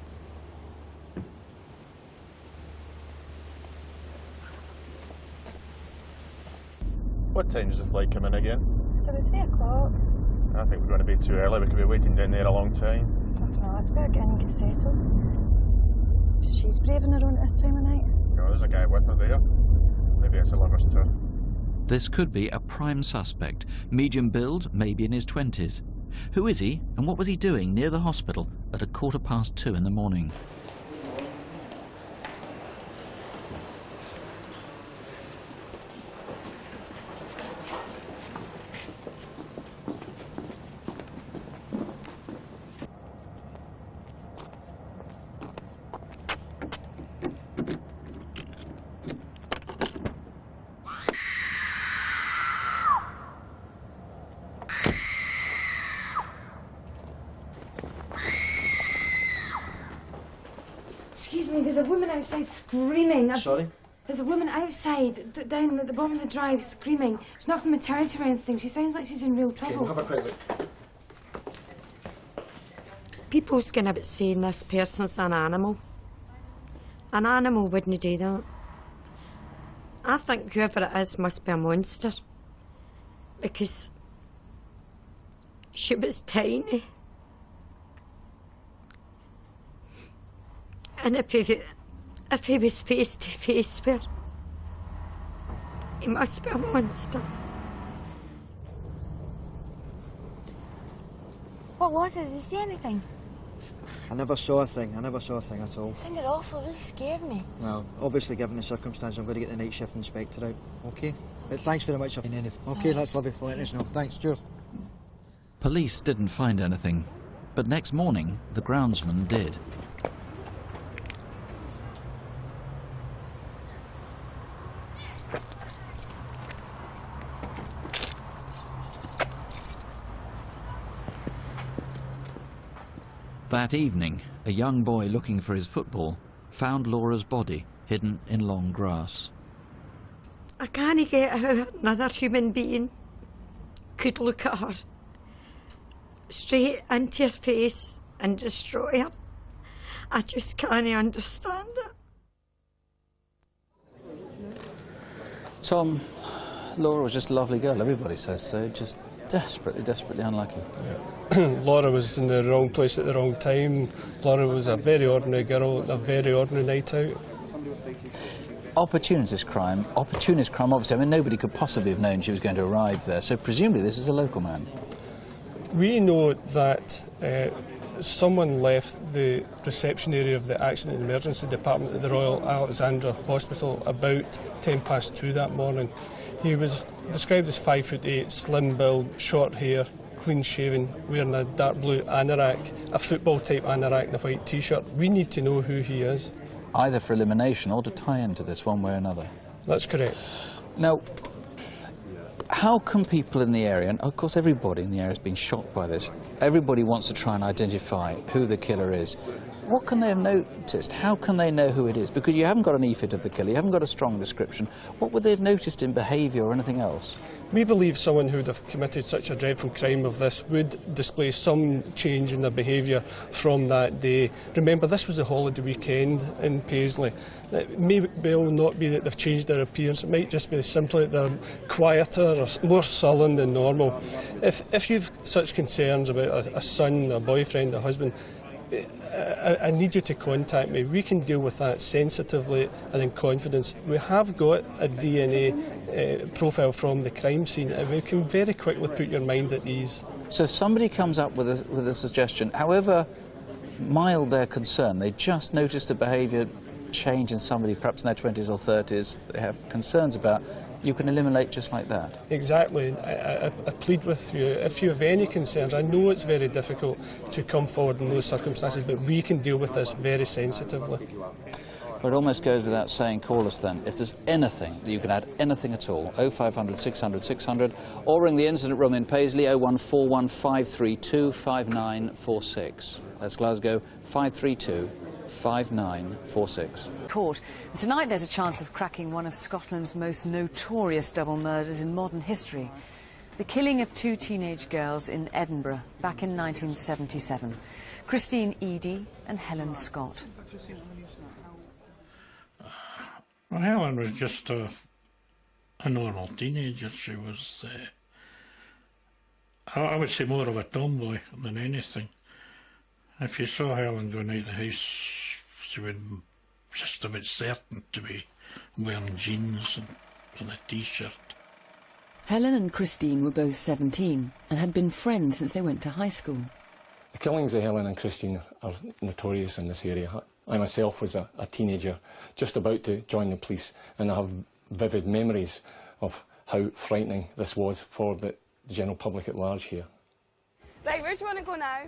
What time does the flight come in again? It's about 3 o'clock. I think we're going to be too early. We could be waiting down there a long time. I don't know, let's better get in and get settled. She's braving her own at this time of night. You know, there's a guy with her there. Maybe it's a lover's turn. This could be a prime suspect, medium build, maybe in his 20s. Who is he, and what was he doing near the hospital at 2:15 in the morning? Excuse me, there's a woman outside screaming. Sorry? There's a woman outside, down at the bottom of the drive, screaming. She's not from maternity or anything. She sounds like she's in real trouble. Okay, have a quick look. People's going about saying this person's an animal. An animal wouldn't do that. I think whoever it is must be a monster. Because she was tiny. And if he was face to face with her, he must be a monster. What was it? Did you see anything? I never saw a thing. I never saw a thing at all. It sounded awful. It really scared me. Well, obviously, given the circumstances, I'm going to get the night shift inspector out. Okay? But thanks very much for anything. Okay, that's lovely for letting us know. Thanks, cheers. Police didn't find anything, but next morning, the groundsman did. That evening, a young boy looking for his football found Laura's body hidden in long grass. I can't get how another human being could look at her straight into her face and destroy her. I just can't understand it. Tom, Laura was just a lovely girl, everybody says so, just desperately, desperately unlucky. Yeah. Laura was in the wrong place at the wrong time. Laura was a very ordinary girl, a very ordinary night out. Opportunist crime, obviously. I mean, nobody could possibly have known she was going to arrive there, so presumably this is a local man. We know that someone left the reception area of the Accident and Emergency Department at the Royal Alexandra Hospital about 2:10 that morning. He was described as 5'8", slim build, short hair, clean shaven, wearing a dark blue anorak, a football type anorak and a white t-shirt. We need to know who he is. Either for elimination or to tie into this one way or another. That's correct. Now, how can people in the area, and of course everybody in the area has been shocked by this, everybody wants to try and identify who the killer is. What can they have noticed? How can they know who it is? Because you haven't got an EFIT of the killer, you haven't got a strong description. What would they have noticed in behaviour or anything else? We believe someone who would have committed such a dreadful crime of this would display some change in their behaviour from that day. Remember, this was a holiday weekend in Paisley. It may well not be that they've changed their appearance, it might just be simply that they're quieter or more sullen than normal. If you've such concerns about a son, a boyfriend, a husband, I need you to contact me. We can deal with that sensitively and in confidence. We have got a DNA profile from the crime scene and we can very quickly put your mind at ease. So if somebody comes up with a suggestion, however mild their concern, they just noticed a behaviour change in somebody perhaps in their 20s or 30s they have concerns about, you can eliminate just like that? Exactly. I plead with you, if you have any concerns, I know it's very difficult to come forward in those circumstances, but we can deal with this very sensitively. Well, it almost goes without saying, call us then. If there's anything that you can add, anything at all, 0500 600 600, or ring the incident room in Paisley, 0141 532 5946. That's Glasgow, 532 5946. Court. And tonight there's a chance of cracking one of Scotland's most notorious double murders in modern history. The killing of 2 teenage girls in Edinburgh back in 1977. Christine Eady and Helen Scott. Well, Helen was just a normal teenager. She was, I would say, more of a tomboy than anything. If you saw Helen going out the house, she would just about certain to be wearing jeans and a t-shirt. Helen and Christine were both 17 and had been friends since they went to high school. The killings of Helen and Christine are notorious in this area. I myself was a teenager just about to join the police, and I have vivid memories of how frightening this was for the general public at large here. Right, where do you want to go now?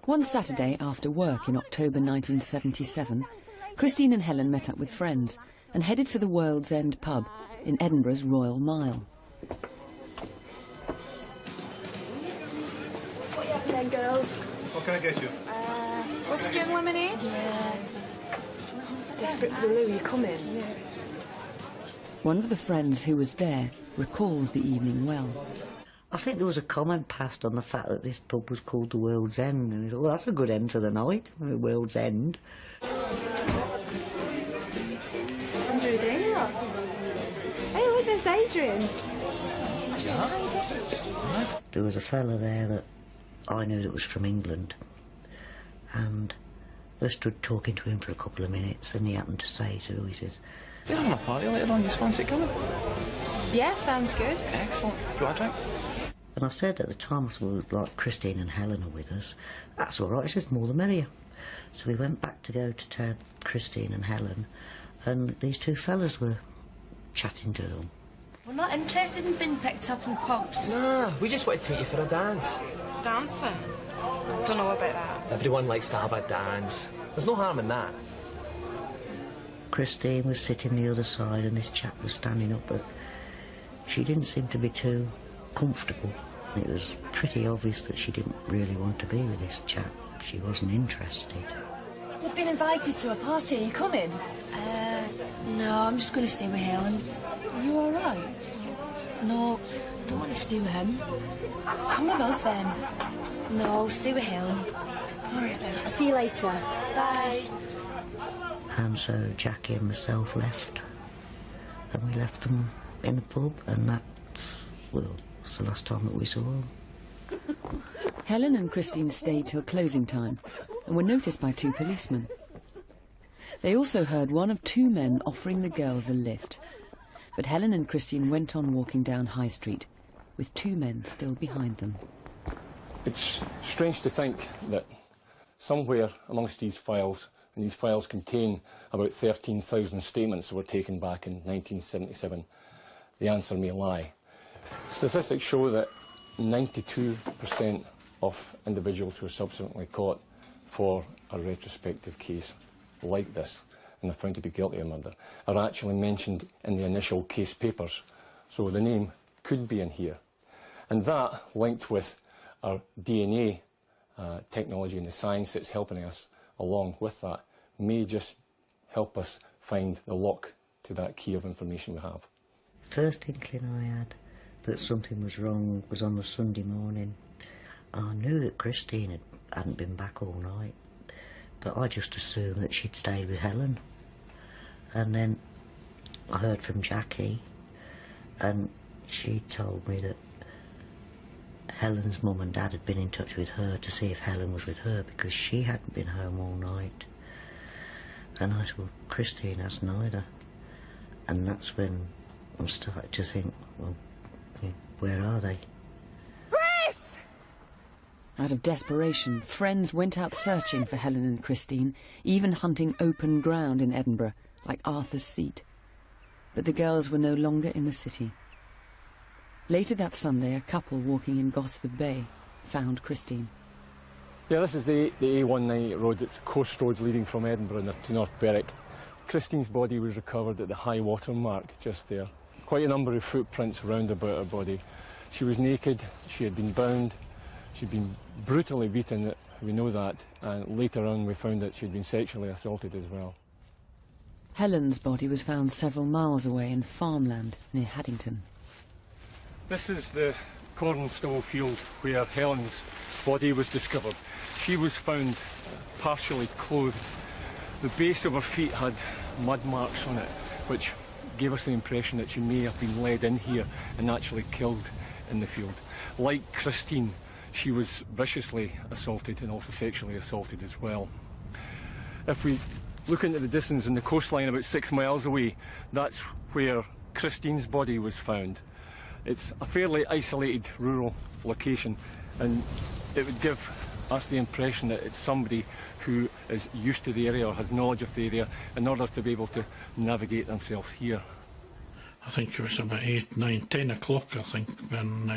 One Saturday after work in October 1977, Christine and Helen met up with friends and headed for the World's End pub in Edinburgh's Royal Mile. What are you having then, girls? What can I get you? Whiskey and lemonade? Yeah. Desperate for the loo, you come in? Yeah. One of the friends who was there recalls the evening well. I think there was a comment passed on the fact that this pub was called the World's End, and he thought, well, that's a good end to the night, the World's End. Andrew, there you are. Hey, look, there's Adrian. There was a fella there that I knew that was from England, and I stood talking to him for a couple of minutes, and he happened to say to me, he says, "You're having a party later on, you just fancy coming?" Yeah, sounds good. Excellent. Do you want a drink? And I said at the time, I said, well, like, Christine and Helen are with us. That's all right. He says, more the merrier. So we went back to go to Christine and Helen, and these 2 fellas were chatting to them. We're not interested in being picked up in pubs. Nah, we just want to take you for a dance. Dancing? I don't know about that. Everyone likes to have a dance. There's no harm in that. Christine was sitting the other side, and this chap was standing up, but she didn't seem to be too comfortable. It was pretty obvious that she didn't really want to be with this chap. She wasn't interested. We've been invited to a party. Are you coming? No, I'm just going to stay with Helen. Are you all right? No, I don't want to stay with him. Come with us then. No, I'll stay with Helen. All right then. I'll see you later. Bye. And so Jackie and myself left, and we left them in the pub, and that's, well, it's the last time that we saw them. Helen and Christine stayed till closing time and were noticed by 2 policemen. They also heard one of 2 men offering the girls a lift. But Helen and Christine went on walking down High Street, with 2 men still behind them. It's strange to think that somewhere amongst these files, and these files contain about 13,000 statements that were taken back in 1977, the answer may lie. Statistics show that 92% of individuals who are subsequently caught for a retrospective case like this and are found to be guilty of murder are actually mentioned in the initial case papers. So the name could be in here. And that, linked with our DNA technology and the science that's helping us along with that, may just help us find the lock to that key of information we have. First inkling I had that something was wrong was on the Sunday morning. I knew that Christine hadn't been back all night, but I just assumed that she'd stayed with Helen. And then I heard from Jackie, and she told me that Helen's mum and dad had been in touch with her to see if Helen was with her because she hadn't been home all night. And I said, well, Christine has neither. And that's when I started to think, well, where are they? Chris! Out of desperation, friends went out searching for Helen and Christine, even hunting open ground in Edinburgh, like Arthur's Seat. But the girls were no longer in the city. Later that Sunday, a couple walking in Gosford Bay found Christine. Yeah, this is the A198 road. It's a coast road leading from Edinburgh to North Berwick. Christine's body was recovered at the high water mark just there. Quite a number of footprints round about her body. She was naked, she had been bound, she'd been brutally beaten, we know that, and later on we found that she'd been sexually assaulted as well. Helen's body was found several miles away in farmland near Haddington. This is the Cornstable field where Helen's body was discovered. She was found partially clothed. The base of her feet had mud marks on it, which gave us the impression that she may have been led in here and actually killed in the field. Like Christine, she was viciously assaulted and also sexually assaulted as well. If we look into the distance in the coastline about 6 miles away, that's where Christine's body was found. It's a fairly isolated rural location, and it would give us the impression that it's somebody who is used to the area or has knowledge of the area in order to be able to navigate themselves here. I think it was about 8, 9, 10 o'clock, I think, when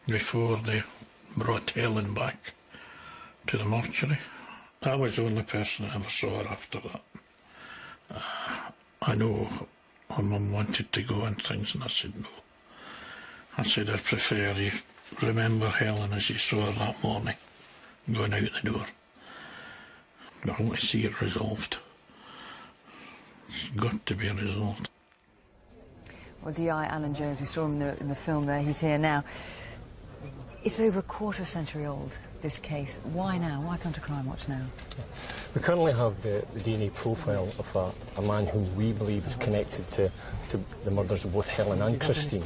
before they brought Helen back to the mortuary. I was the only person that ever saw her after that. I know her mum wanted to go and things, and I said no. I said I prefer you remember Helen as you saw her that morning, going out the door. I want to see it resolved. It's got to be resolved. Well, D.I. Alan Jones, we saw him in the film there, he's here now. It's over a quarter of a century old, this case. Why now? Why come to Crimewatch now? We currently have the DNA profile of a man whom we believe is connected to the murders of both Helen and Christine.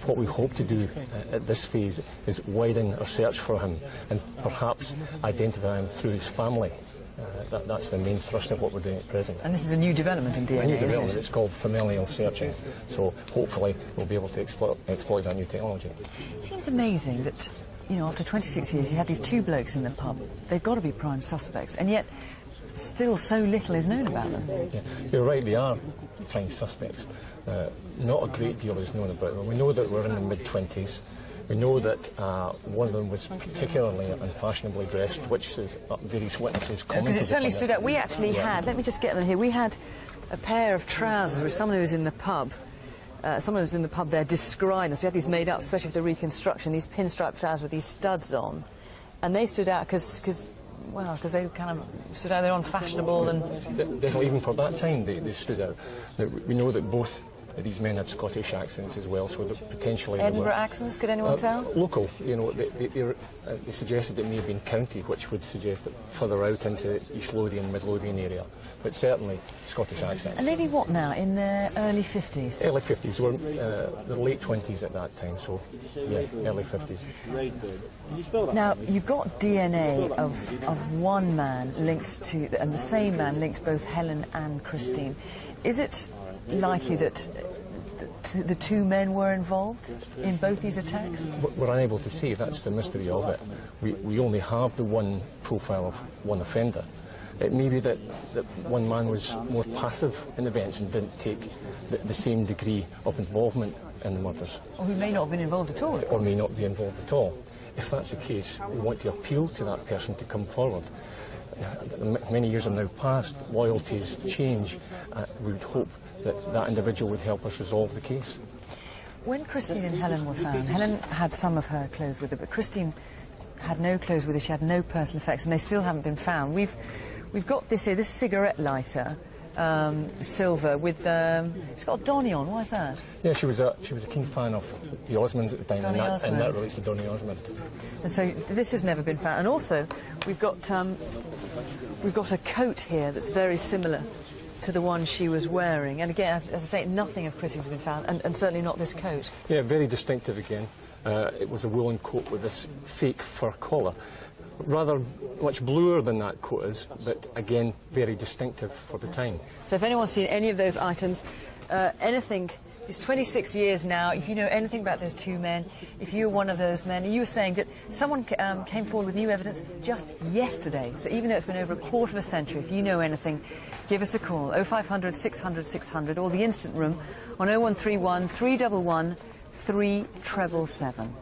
What we hope to do at this phase is widen our search for him and perhaps identify him through his family. That's the main thrust of what we're doing at present. And this is a new development in DNA, a new isn't development. it? It's called familial searching. So hopefully we'll be able to exploit that new technology. It seems amazing that, you know, after 26 years you had these two blokes in the pub. They've got to be prime suspects, and yet still so little is known about them. Yeah, you're right, they are prime suspects. Not a great deal is known about them. We know that we're in the mid-20s. We know that one of them was particularly unfashionably dressed, which is various witnesses commented. Because it certainly stood out. We actually yeah. had, let me just get them here, we had a pair of trousers which someone who was in the pub, there described us. We had these made up, especially for the reconstruction, these pinstripe trousers with these studs on. And they stood out because they kind of stood out, they're unfashionable and... Definitely, even for that time, they stood out. We know that both these men had Scottish accents as well, so potentially... Edinburgh accents, could anyone tell? Local, you know, they suggested it may have been county, which would suggest that further out into East Lothian, Mid Lothian area, but certainly Scottish accents. And maybe what now, in their early 50s? Early 50s, we're the late 20s at that time, so yeah, early 50s. Now, you've got DNA of one man linked to, and the same man linked to both Helen and Christine. Is it likely that the two men were involved in both these attacks? We're unable to say. That's the mystery of it. We only have the one profile of one offender. It may be that one man was more passive in events and didn't take the same degree of involvement in the murders. Or who may not have been involved at all. Or may not be involved at all. If that's the case, we want to appeal to that person to come forward. Many years have now passed, loyalties change. We would hope that individual would help us resolve the case. When Christine and Helen were found, Helen had some of her clothes with her, but Christine had no clothes with her, she had no personal effects, and they still haven't been found. We've got this here, this cigarette lighter, silver, with it's got a Donny on. Why is that? Yeah, she was a keen fan of the Osmonds at the time, and that relates to Donny Osmond. And so this has never been found. And also, we've got a coat here that's very similar to the one she was wearing. And again, as I say, nothing of Christine's been found, and certainly not this coat. Yeah, very distinctive again. It was a woolen coat with this fake fur collar. Rather much bluer than that coat is, but again, very distinctive for the time. So if anyone's seen any of those items, anything, it's 26 years now, if you know anything about those two men, if you're one of those men, you were saying that someone came forward with new evidence just yesterday, so even though it's been over a quarter of a century, if you know anything, give us a call, 0500 600 600, or the instant room on 0131 311 3777.